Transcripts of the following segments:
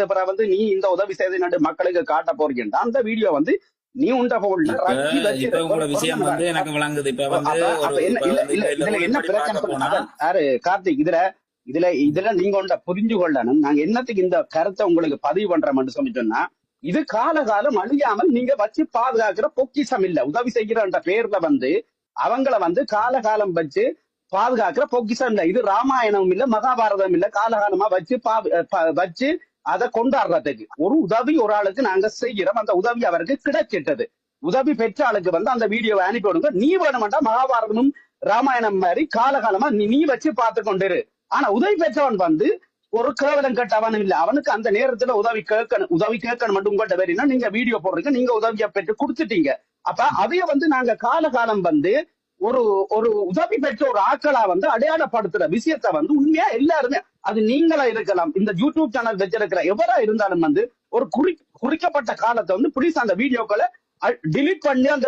பிறகு வந்து நீ இந்த உதவி செய்து மக்களுக்கு காட்ட போறீங்கன்னா அந்த வீடியோ வந்து நீ உண்ட போன்ல ரக்கி வச்சு உங்களோட விஷயம் வந்து எனக்கு விளங்குது. இப்ப வந்து இதுல என்ன பிரச்சனை சொல்லுங்க யாரு கார்த்திக், இதுல நீங்க ஒன்ற புரிஞ்சு கொள்ளணும். நாங்க என்னத்துக்கு இந்த கருத்தை உங்களுக்கு பதிவு பண்றோம்னு சொல்லி சொன்னா, இது காலகாலம் அழியாமல் நீங்க வச்சு பாதுகாக்கிற பொக்கிஷம் இல்ல. உதவி செய்கிற பேர்ல வந்து அவங்கள வந்து காலகாலம் வச்சு பாதுகாக்கிற பொக்கிஷம் இல்ல. இது ராமாயணம் இல்ல, மகாபாரதம் இல்ல. காலகாலமா வச்சு அதை கொண்டாடுறதுக்கு ஒரு உதவி ஒரு ஆளுக்கு நாங்க செய்கிறோம். அந்த உதவி அவருக்கு கிடைச்சிட்டது. உதவி பெற்ற ஆளுக்கு வந்து அந்த வீடியோவை அனுப்பி விடுங்க. நீ வேணுமெண்டா மகாபாரதமும் ராமாயணம் மாதிரி காலகாலமா நீ வச்சு பார்த்து கொண்டிரு. ஆனா உதவி பெற்றவன் வந்து ஒரு கேவலம் கட்டவனும் இல்ல. அவனுக்கு அந்த நேரத்துல உதவி கேட்கணும் மட்டும் உங்கள்கிட்ட வேறினா நீங்க வீடியோ போடுறீங்க, நீங்க உதவியை பெற்று கொடுத்துட்டீங்க. அப்ப அதைய வந்து நாங்க காலகாலம் வந்து ஒரு ஒரு உதவி பெற்ற ஒரு ஆட்களா வந்து அடையாளப்படுத்துற விஷயத்த வந்து உண்மையா எல்லாருமே, அது நீங்களா இருக்கலாம், இந்த யூடியூப் சேனல் வச்சிருக்கிற எவரா இருந்தாலும் வந்து ஒரு குறிக்கப்பட்ட காலத்தை வந்து பிடிச்ச அந்த வீடியோக்களை டிலீட் பண்ணுங்க,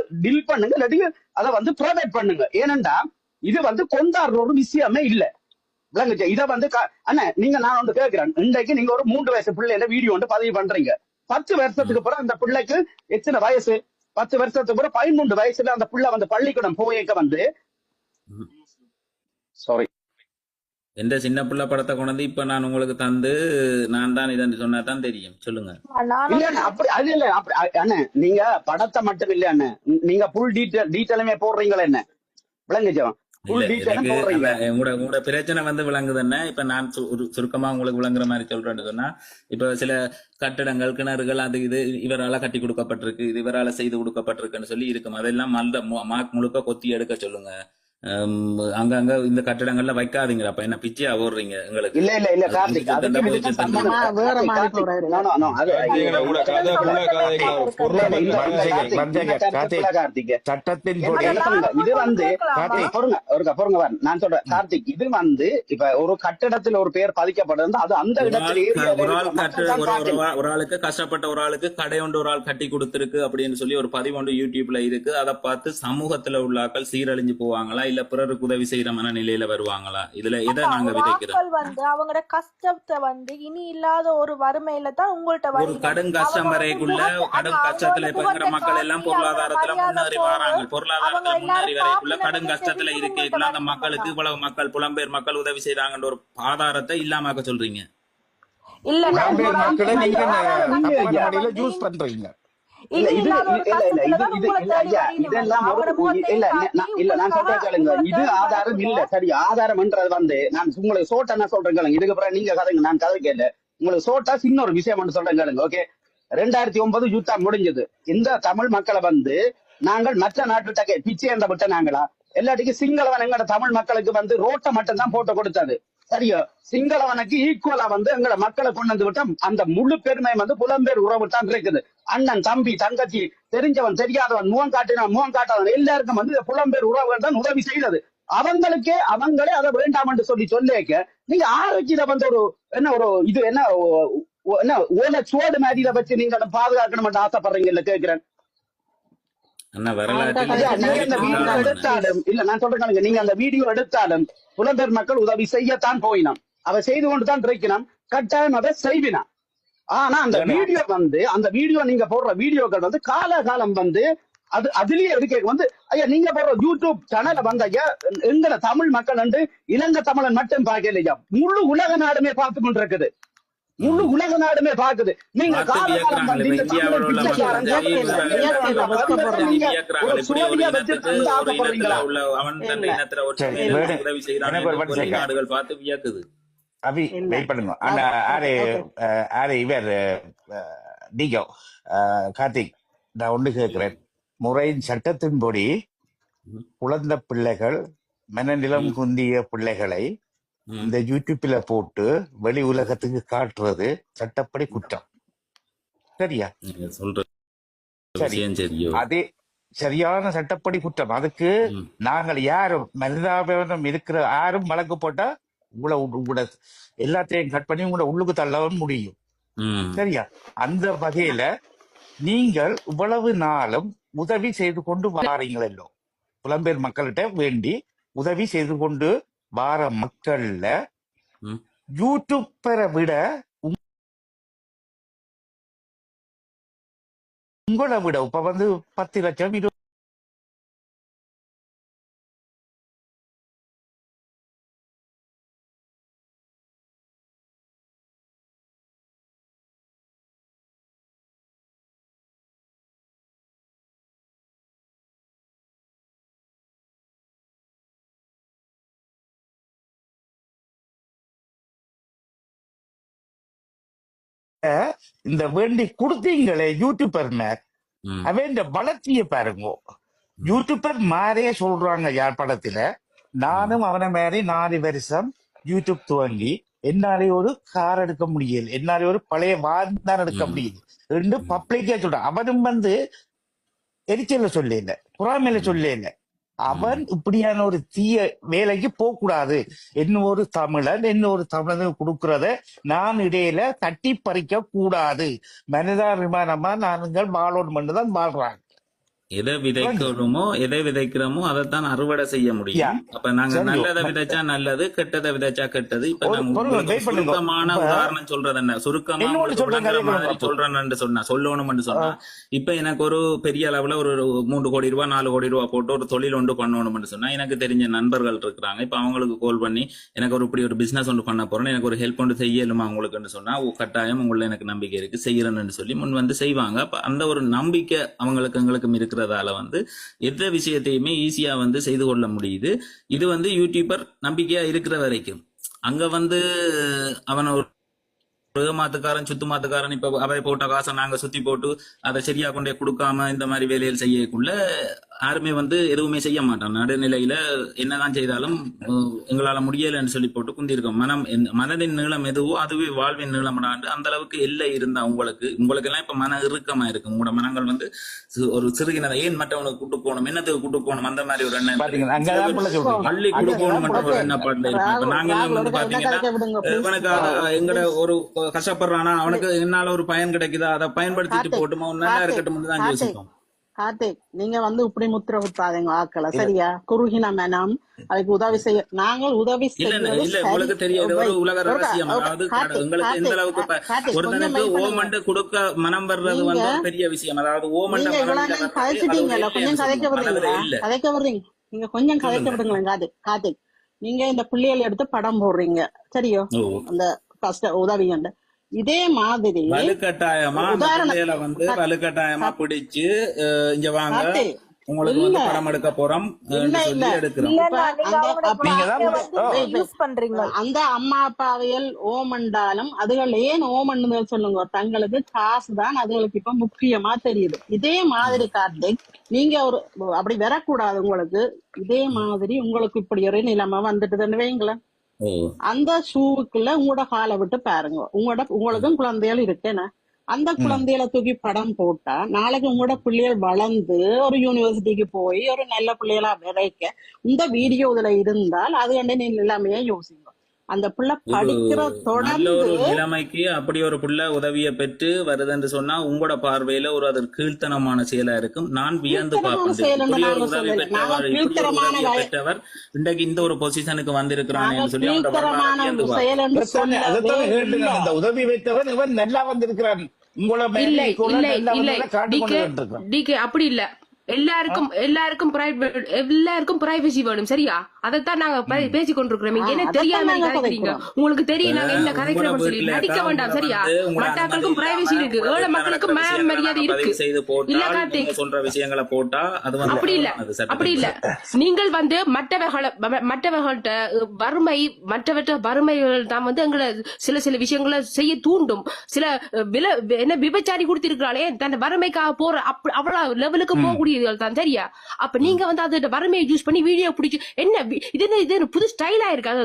இல்லாட்டி அதை வந்து ப்ரொவைட் பண்ணுங்க. ஏனண்டா இது வந்து கொண்டாடுற ஒரு விஷயமே இல்ல. விளங்குச்சு? இதை வந்து அண்ணா நீங்க நான் வந்து கேட்கிறேன், இன்றைக்கு நீங்க ஒரு 3 வயசு பிள்ளைல வீடியோ வந்து பதிவு பண்றீங்க. 10 வருஷத்துக்கு பிறகு அந்த பிள்ளைக்கு எத்தனை வயசு? 10 வருஷத்துக்கு பிறகு 13 வயசுல அந்த பிள்ளை வந்து பள்ளிக்கூடம் போயக்க வந்து சாரி எந்த சின்ன பிள்ளை படத்தை கொண்டு இப்ப நான் உங்களுக்கு தந்து நான் தான் இதை சொன்னா தான் தெரியும். சொல்லுங்க. இல்ல அப்படி அது இல்ல. அப்படி அண்ணே நீங்க படத்தை மட்டும் இல்ல அண்ணே, நீங்க ஃபுல் டீட்டெயிலுமே போடுறீங்களா என்ன? விளங்குச்சோம்? உங்களோட பிரச்சனை வந்து விளங்குதுன்னா இப்ப நான் சுருக்கமா உங்களுக்கு விளங்குற மாதிரி சொல்றேன்னு சொன்னா, இப்ப சில கட்டடங்கள் கிணறுகள் அது இது இவரால கட்டி கொடுக்கப்பட்டிருக்கு, இது இவரால செய்து கொடுக்கப்பட்டிருக்குன்னு சொல்லி இருக்கும். அதெல்லாம் அந்த மார்க் முழுக்க கொத்தி எடுக்க சொல்லுங்க. அங்கங்க இந்த கட்டடங்கள்ல வைக்காதீங்க. அப்ப என்ன பிச்சையா ஓடுறீங்க எங்களுக்கு? இல்ல கார்த்திக், சட்டத்தின் இது வந்து நான் சொல்றேன் கார்த்திக், இது வந்து இப்ப ஒரு கட்டடத்தில் ஒரு பேர் பதிக்கப்படுறது அது அந்த இடத்திலேயே ஒரு ஆளுக்கு கஷ்டப்பட்ட ஒரு ஆளுக்கு கடை ஒன்று ஒரு ஆள் கட்டி கொடுத்திருக்கு அப்படின்னு சொல்லி ஒரு பதிவு ஒன்று யூடியூப்ல இருக்கு. அதை பார்த்து சமூகத்துல உள்ள ஆக்கள் சீரழிஞ்சு போவாங்களா, இல்ல பிறருக்கு உதவி செய்யற மனநிலையில வருவாங்களா? இதுல எதை நாங்க விதைக்கிறோம் வந்து அவங்களோட கஷ்டத்தை வந்து இனி இல்லாத ஒரு வறுமையில தான் உங்கள்ட்ட ஒரு கடும் கஷ்டம் வரைக்குள்ள கடும் கஷ்டத்துல இருக்கிற மக்கள் எல்லாம் பொருளாதாரத்துல முன்னேறி வராங்க. பொருளாதாரத்துல முன்னேறி வரைக்குள்ள கடும் கஷ்டத்துல இருக்கக்குள்ள அந்த மக்களுக்கு இவ்வளவு மக்கள் புலம்பெயர் மக்கள் உதவி செய்யறாங்கன்ற ஒரு ஆதாரத்தை இல்லாமக்க சொல்றீங்க. இல்ல மக்களை நீங்க ஜூஸ் பண்றீங்க. நான் சொல்றேன் கேளுங்க, இது ஆதாரம் இல்ல. சரி, ஆதாரம்ன்றது வந்து நான் உங்களுக்கு சோட்டா என்ன சொல்றேன் கேளுங்க. இதுக்கு அப்புறம் நீங்க கதைங்க, நான் கதை கேட்கல. உங்களுக்கு சோட்டா சின்ன ஒரு விஷயம் சொல்றேன் கேளுங்க. ஓகே, 2009 யுத்தம் முடிஞ்சது. இந்த தமிழ் மக்களை வந்து நாங்கள் மற்ற நாட்டு பிச்சை என்ற விட்ட நாங்களா? எல்லாத்துக்கும் சிங்களவன் எங்கட தமிழ் மக்களுக்கு வந்து ரோட்டை மட்டும் தான் போட்டு கொடுத்தது. சரியோ, சிங்களவனுக்கு ஈக்குவலா வந்து எங்களை மக்களை கொண்டு வந்து விட்டா அந்த முழு பெருமை வந்து புலம்பெயர் உறவு தான் இருக்குது. அண்ணன் தம்பி தங்கச்சி தெரிஞ்சவன் தெரியாதவன் முகம் காட்டாதவன் எல்லாருக்கும் வந்து புலம்பெயர் உறவுகள் தான் உதவி செய்தது. அவங்களே அதை வேண்டாம் என்று சொல்லிக்க நீங்க ஆரோக்கியத்தை வந்து ஒரு என்ன ஒரு இது என்ன ஓலை சோடு மாதிரி இதை வச்சு நீங்க அதை பாதுகாக்கணும் ஆசைப்படுறீங்க இல்ல கேட்கிறேன். எடுத்தாலும் இல்ல நான் சொல்றேன், நீங்க அந்த வீடியோ எடுத்தாலும் புலம்பெயர் மக்கள் உதவி செய்யத்தான் போயினான். அவ செய்து கொண்டுதான் இருக்கணும், கட்டாயம் அதை செய்வினா. ஆனா அந்த வீடியோ நீங்க போடுற வீடியோக்கள் வந்து காலகாலம் வந்து அதுலயே இருக்க வந்து ஐயா நீங்க போடுற யூடியூப் சேனல வந்து ஐயா எங்கட தமிழ் மக்கள் வந்து இலங்கை தமிழன் மட்டும் பார்க்கலையா, முழு உலக நாடுமே பார்த்து கொண்டு இருக்குது. முழு உலக நாடுமே பாக்குது. நீங்க அபி வெயிட் பண்ணுங்க. இவர் நீங்க கார்த்திக், நான் ஒண்ணு கேட்கிறேன். முறையின் சட்டத்தின்படி குழந்தை பிள்ளைகள் மனநிலம் குந்திய பிள்ளைகளை இந்த யூடியூப்ல போட்டு வெளி உலகத்துக்கு காட்டுறது சட்டப்படி குற்றம். சரியா? அதே சரியான சட்டப்படி குற்றம். அதுக்கு நாங்கள் யாரும் மனிதாபிமானம் இருக்கிற யாரும் வழக்கு போட்டா உங்களை எல்லாத்தையும் கட் பண்ணி உங்களை உள்ளுக்கு தள்ளவும் முடியும். சரியா? அந்த வகையில நீங்கள் இவ்வளவு நாளும் உதவி செய்து கொண்டு வாரீங்களோ, புலம்பெயர் மக்கள்கிட்ட வேண்டி உதவி செய்து கொண்டு வார மக்கள்ல யூடியூப்பரை விட உங்களை விட இப்ப 10 லட்சம் 20 இந்த வேண்டி கொடுத்தீங்களே யூடியூபர் மேக் ம், அவன் இந்த வளர்ச்சியை பாருங்க. யூடியூபர் மாறே சொல்றாங்க யாழ்ப்பாணத்துல. ம், நானும் அவனை மாதிரி 4 வருஷம் யூடியூப் துவங்கி என்னாலே ஒரு கார் எடுக்க முடியல, என்னாலே ஒரு பழைய வாகனம் எடுக்க ம், முடியல ரெண்டு ம், பப்ளிக்கே சொல்றான். அவனும் எரிச்சல சொல்லல, புறாமையில ம், சொல்லல. அவன் ம். இப்படியான ஒரு தீய வேலைக்கு போக கூடாது. என்ன ஒரு தமிழன் கொடுக்கறத நான் இடையில தட்டி பறிக்க கூடாது. மனிதாபிமானமா நாங்கள் வாழணும் தான் வாழ்றாங்க. எதை விளங்குது? விதைக்கிறோமோ எதை விதைக்கிறோமோ அதைத்தான் அறுவடை செய்ய யா முடியும். அப்ப நாங்க சரியோ நல்லதை விதைச்சா நல்லது, கெட்டதை விதைச்சா கெட்டது. இப்ப ஒரு நான் பொருள் உங்களுக்கு வெயிட் பண்ணுங்க. சுருக்கமான இப்ப உதாரணம் சொல்றது என்ன, சுருக்கமா இன்னொன்னு உங்களுக்கு சொல்றேன், விளங்குற கதையை மாதிரி பார்ப்போம். சொல்றேன்னு சொல்லணும்னு இப்ப எனக்கு ஒரு பெரிய அளவுல ஒரு 3 கோடி ரூபாய் 4 கோடி ரூபாய் போட்டு ஒரு தொழில் ஒன்று பண்ணணும்னு சொன்னா எனக்கு தெரிஞ்ச நண்பர்கள் இருக்கிறாங்க. இப்ப அவங்களுக்கு கால் பண்ணி எனக்கு இப்படி ஒரு பிசினஸ் ஒன்று பண்ண போறேன், எனக்கு ஒரு ஹெல்ப் ஒன்று செய்யலுமா உங்களுக்குன்னு சொன்னா கட்டாயம் உங்களை எனக்கு நம்பிக்கை இருக்கு செய்யறேன்னு சொல்லி முன் செய்வாங்க. அப்ப அந்த ஒரு நம்பிக்கை எங்களுக்கும் இருக்கிறதால எந்த விஷயத்தையுமே ஈஸியா செய்து கொள்ள முடியுது. இது யூடியூபர் நம்பிக்கையா இருக்கிற வரைக்கும் அங்க அவன் ஒரு ஏமாத்துக்காரன் சுத்துமாத்துக்காரன் இப்ப அவை போட்ட காசை நாங்க சுத்தி போட்டு அதை சரியா கொண்டே கொடுக்காம இந்த மாதிரி வேலைகள் செய்யக்குள்ள யாருமே எதுவுமே செய்ய மாட்டான். நடுநிலையில என்னதான் செய்தாலும் எங்களால முடியலன்னு சொல்லி போட்டு குந்திருக்கோம். மனதின் நீளம் எதுவோ அதுவே வாழ்வின் நீளம்டாண்டு அந்த அளவுக்கு எல்லை இருந்தா உங்களுக்கு எல்லாம் இப்ப மன இறுக்கமா இருக்கு. உங்களோட மனங்கள் ஒரு சிறுகினதை ஏன் மற்றவனுக்கு கூட்டு போகணும், என்னத்துக்கு கூட்டு போகணும், அந்த மாதிரி ஒரு எண்ணம் பாத்தீங்களா? அங்கதான் புள்ள சொல்றீங்க. பள்ளி கூட்டு போகணும் என்ற ஒரு ஓகே எண்ண பாட்டுல இருக்கும். இப்ப நாங்க எல்லாம் பாத்தீங்கன்னா கதைக்க விடுங்க ப்ளீஸ். இவனுக்கு எங்கட ஒரு கஷ்டப்படுறானா அவனுக்கு என்னால ஒரு பயன் கிடைக்குதா அதை பயன்படுத்திட்டு கார்த்திக் போட்டுமா நல்லா கார்த்திக் இருக்கட்டும் தான் கார்த்திக் யோசிக்கும். கார்த்திக் நீங்க இப்படி முத்திர குத்தாதீங்க ஆக்களை, சரியா? குறுகின மனம், அதுக்கு உதவி செய்ய நாங்கள் உதவி இல்ல செய்யறது இல்ல சரி. உங்களுக்கு தெரியாது ஒரு உலக ஒருக்கா ரகசியம். ஒருக்கா அதாவது கார்த்திக் உங்களுக்கு எந்த கார்த்திக் அளவுக்கு கார்த்திக் கொஞ்சம் ஒருத்தனுக்கு வெயிட் பண்ணுங்க. ஓமண்டு கொடுக்க மனம் வர்றது நீங்க ஒரு பெரிய விஷயம். அதாவது ஓமண்ட நீங்க இவ்வளவு மனநிலை நேரம் வர்றது அது ஒரு கதைச்சிட்டீங்கல்ல, கொஞ்சம் இல்லைன்னு கதைக்க சொல்லுவோம். மனதில விடுறீங்களா? இல்ல கதைக்க விடுறீங்க, நீங்க கொஞ்சம் கதைக்க சொல்லுங்க. விடுங்களேன். கார்த்திக் கார்த்திக் நீங்க இந்த பிள்ளைகள் எடுத்து படம் போடுறீங்க, சரியோ? ஓ அந்த கஷ்ட உதவிங்க இதே மாதிரி வலுக்கட்டாயமா அந்த உதாரணம் பிள்ளைகளை வலுக்கட்டாயமா பிடிச்சு இங்க வாங்க கார்த்திக் உங்களுக்கு இல்ல படம் எடுக்க போறோம் இல்ல என்று இல்ல சொல்லி எடுக்கிறோம். இல்ல இப்ப நீங்க அந்த அவங்களோட நீங்க தான் வார்த்தைய ஓ, wait, wait. யூஸ் பண்றீங்க. அந்த அம்மா அப்பாவியல் ஓமண்டாலும் அதுகள் ஏன் ஓமன்னு சொல்லுங்க, தங்களுக்கு காசு தான் அதுகளுக்கு இப்ப முக்கியமா தெரியுது. இதே மாதிரி கார்த்திக் நீங்க ஒரு அப்படி வரக்கூடாது உங்களுக்கு. இதே மாதிரி உங்களுக்கு இப்படி ஒரு நிலைமை வந்துட்டுதுன்னு வைங்களேன், ஓ அந்த ஷூவுக்குள்ள உங்களோட காலை விட்டு பாருங்க. உங்களுக்கும் குழந்தைகள் இருக்குன்னு அந்த ம். குழந்தைகளை தூக்கி படம் போட்டா நாளைக்கு உங்களோட பிள்ளைகள் வளர்ந்து ஒரு யூனிவர்சிட்டிக்கு போய் ஒரு நல்ல பிள்ளைகளா விளைக்க இந்த வீடியோ இதுல இருந்தால் அது கண்டு நீ எல்லாமே யோசிங்க. அந்த பிள்ளை ஒரு படிக்கிற நல்ல தொடர்ந்து ஒரு நிலைமைக்கு அப்படி ஒரு புள்ள உதவியை பெற்று வருதுன்னு சொன்னா உங்களோட பார்வையில அது கீழ்த்தனமான செயலா இருக்கும். நான் வியந்து கீழ்த்தனமான பார்ப்பேன். செயல் இப்படி ஒரு நாங்க உதவி சொல்லல. நாங்க பெற்றவர் இப்படி ஒரு கீழ்த்தரமான உதவியை பெற்றவர் இன்றைக்கு இந்த ஒரு பொசிஷனுக்கு நாங்க வந்திருக்கிறானேன்னு சொல்லி அவனோட வரலாறு கீழ்த்தரமான வியந்து பார்ப்பேன். செயல் என்று அதைத்தானே சொல்லவே கேட்டு இல்ல. அந்த உதவி வைத்தவன் இவன் நல்லா வந்திருக்கிறான். உங்களை இல்லை மேலே இல்லை நல்லா இல்லை வந்ததை காட்டு டிகே கொண்டு இருக்கான். டிகே அப்படி இல்ல. எல்லாருக்கும் பிரைவசி வேணும், சரியா? அதைத்தான் நாங்க பேசி கொண்டிருக்கிறோம். இங்க என்ன அதைத்தான் தெரியாம நாங்க கதைக்கிறீங்க. கதைக்கிறோம். உங்களுக்கு தெரியும் நாங்க என்ன உங்களோட கதைக்கிறோம் சொல்லி வீட்டுல நடிக்க வேண்டாம், சரியா? உங்களோட அனுமதி மட்டாக்களுக்கும் பிரைவசி இல்லாம இருக்கு, உங்களோட ஏழை வீட்டுல மக்களுக்கு நடக்கிற விஷயங்களை மரியாதை நாங்க இருக்கு. பதிவு செய்து இல்ல போட்டால் கார்த்திக், நீங்க சொல்ற விஷயங்களை போட்டா அது அப்படி இல்ல அது அப்படி இல்ல. சட்டத்தின் நீங்கள் மற்றவர்கள்ட்ட மற்றவற்ற வறுமைகள் தான் எங்களை சில விஷயங்களை செய்ய தூண்டும். சில என்ன விபச்சாரி கொடுத்திருக்கிறாளே தன் வறுமைக்காக போற அவ்வளவு லெவலுக்கு போகக்கூடியவர்கள் தான், சரியா? அப்ப நீங்க அதோட வறுமையை யூஸ் பண்ணி வீடியோ பிடிச்சு என்ன இது புது ஸ்டைலா இருக்காங்க.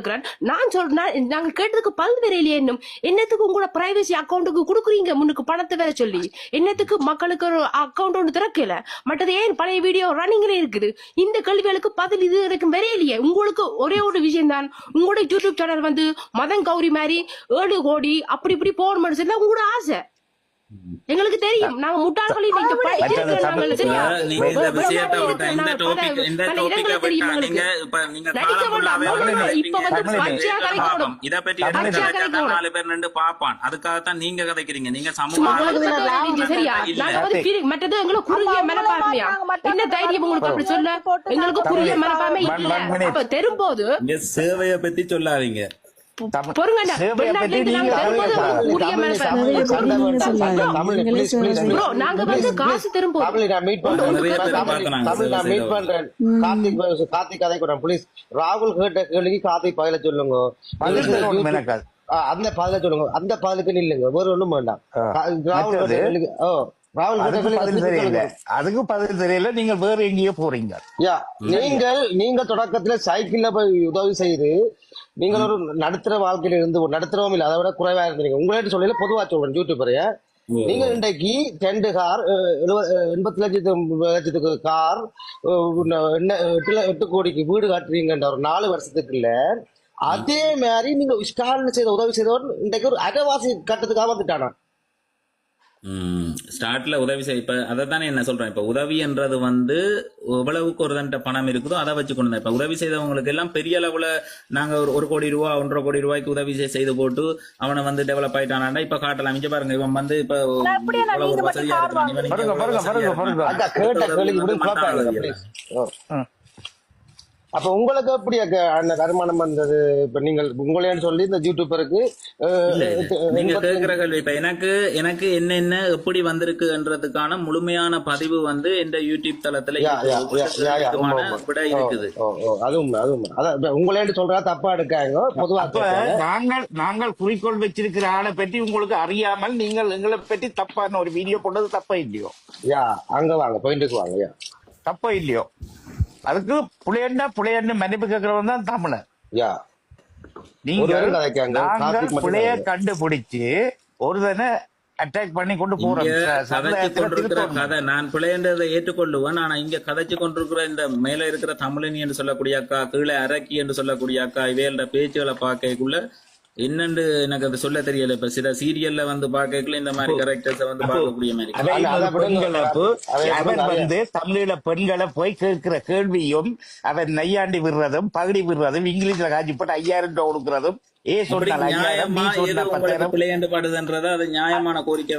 நான் சொல்றேன், நாங்க கேட்டதுக்கு பல்வேறு இல்லையே. என்னத்துக்கு உங்களோட பிரைவசி அக்கௌண்ட்டுக்கு கொடுக்குறீங்க முன்னுக்கு பணத்தை வேற சொல்லி? என்னத்துக்கு மக்களுக்கு ஒரு அக்கௌண்ட் ஒன்று திறக்கல? மற்றது ஏன் பழைய வீடியோ ரன்னிங்ல இருக்குது? இந்த கேள்விகளுக்கு பதில் இது வரைக்கும் வரையிலையே. உங்களுக்கு ஒரே ஒரு விஷயம் தான், உங்களோட யூடியூப் சேனல் மதன் கௌரி மாதிரி 7 கோடி அப்படி இப்படி போகணும்னு சொல்லி உங்களோட ஆசை. எங்களுக்கு தெரியும் நாங்க முட்டாள்கள் இன்னைக்கு படிச்சிருக்கிறோம் நாங்கள் சரியா நீங்க இந்த விஷயத்தை விட்டா இந்த டாபிக் விட்டா நீங்க இப்ப நீங்க காலமுள்ளாவே இப்ப வந்து பச்சையா கதைக்கணும் இத பத்தி நாலு பேர் நின்று பாப்பான் அதுக்காகத்தான் நீங்க கதைக்கிறீங்க நீங்க சமூக சரியா நாங்க வந்து மற்றது எங்களுக்கு குறுகிய மனப்பான்மையா என்ன தைரியம் உங்களுக்கு அப்படி சொல்ல எங்களுக்கு குறுகிய மனப்பான்மை இல்ல அப்ப தெரும்போது இங்க சேவையை பத்தி சொல்லாதீங்க பொறுங்கடா நாங்க வந்து காசு திரும்போது கார்த்திக் கதை கூட பிளீஸ் ராகுல் கேட்ட கேள்விக்கு கார்த்திக் பதில சொல்லுங்க அந்த பதில சொல்லுங்க அந்த பதிலுக்கு நில்லுங்க வேற ஒண்ணும் வேண்டாம் அதுக்கு பதில் தெரியல நீங்க வேற எங்கேயோ போறீங்க நீங்கள் தொடக்கத்துல சைக்கிள்ல போய் உதவி செய்து நீங்கள் ஒரு நடுத்தர வாழ்க்கையில இருந்து ஒரு நடுத்தரவும் இல்லை அதை விட குறைவா இருந்தீங்க உங்களே சொல்லல பொதுவா சொல்றேன் யூடியூபரைய நீங்க இன்றைக்கு 2 கார் 80 லட்சத்துக்கு கார் 8 கோடிக்கு வீடு காட்டுறீங்கன்ற ஒரு 4 வருஷத்துக்குள்ள அதே மாதிரி நீங்க ஸ்டாலின் செய்த உதவி செய்தவர் இன்றைக்கு ஒரு அரைவாசி கட்டத்துக்காக வந்துட்டானா ஸ்டார்ட்ல உதவி செய்ய இப்ப அதைத்தானே என்ன சொல்றேன் இப்ப உதவின்றது வந்து எவ்வளவுக்கு ஒரு தண்ட பணம் இருக்குதோ அதை வச்சு கொண்டு இப்ப உதவி செய்தவங்களுக்கு எல்லாம் பெரிய அளவுல நாங்க ஒரு 1 கோடி ரூபாய் 1.5 கோடி ரூபாய்க்கு உதவி செய்து போட்டு அவனை வந்து டெவலப் ஆயிட்டானா இப்ப காட்டலாம் இங்க பாருங்க இவன் வந்து இப்ப வசதியா இருக்கான் அப்ப உங்களுக்கு எப்படி அந்த வருமானம் வந்தது இப்ப நீங்கள் உங்களேன்னு சொல்லி இந்த யூடியூபருக்கு நீங்க கேட்கிற கேள்வி இப்ப எனக்கு என்னென்ன எப்படி வந்திருக்குன்றதுக்கான முழுமையான பதிவு வந்து இந்த யூடியூப் தளத்துல இருக்குது அதுவும் உங்களேன்னு சொல்றா தப்பா எடுக்காங்க பொதுவா நாங்கள் குறிக்கோள் வச்சிருக்கிற ஆளை பற்றி உங்களுக்கு அறியாமல் நீங்கள் எங்களை பற்றி தப்பான ஒரு வீடியோ போட்டது தப்பா இல்லையோ அங்க வாங்க போயிட்டு வாங்க தப்பா இல்லையோ அதுக்கு புலையன்னு மன்னிப்பு கேட்கிறவன் தான் தமிழர் நீங்க புலைய கண்டுபிடிச்சு ஒருதனை அட்டாக் பண்ணி கொண்டு போறேன் கதை நான் பிள்ளைன்றதை ஏற்றுக்கொள்ளுவேன் ஆனா இங்க கதைச்சு கொண்டிருக்கிற இந்த மேல இருக்கிற தமிழனி என்று சொல்லக்கூடிய அக்கா கீழே அரக்கி என்று சொல்லக்கூடிய அக்கா இவையோட பேச்சுகளை பார்க்கக்குள்ள என்னன்னு எனக்கு அது சொல்ல தெரியல இப்ப சில சீரியல்ல வந்து பார்க்கல இந்த மாதிரி கேரக்டர்ஸ் வந்து பார்க்கக்கூடிய மாதிரி அவன் வந்து தமிழீழ பெண்களை போய் கேட்கிற கேள்வியும் அவன் நையாண்டி விடுறதும் பகுடி விடுறதும் இங்கிலீஷ்ல காட்சி போட்டு 5000 ரூபாய் கொடுக்கறதும் பிள்ளைன்றதுன்றது அது நியாயமான கோரிக்கை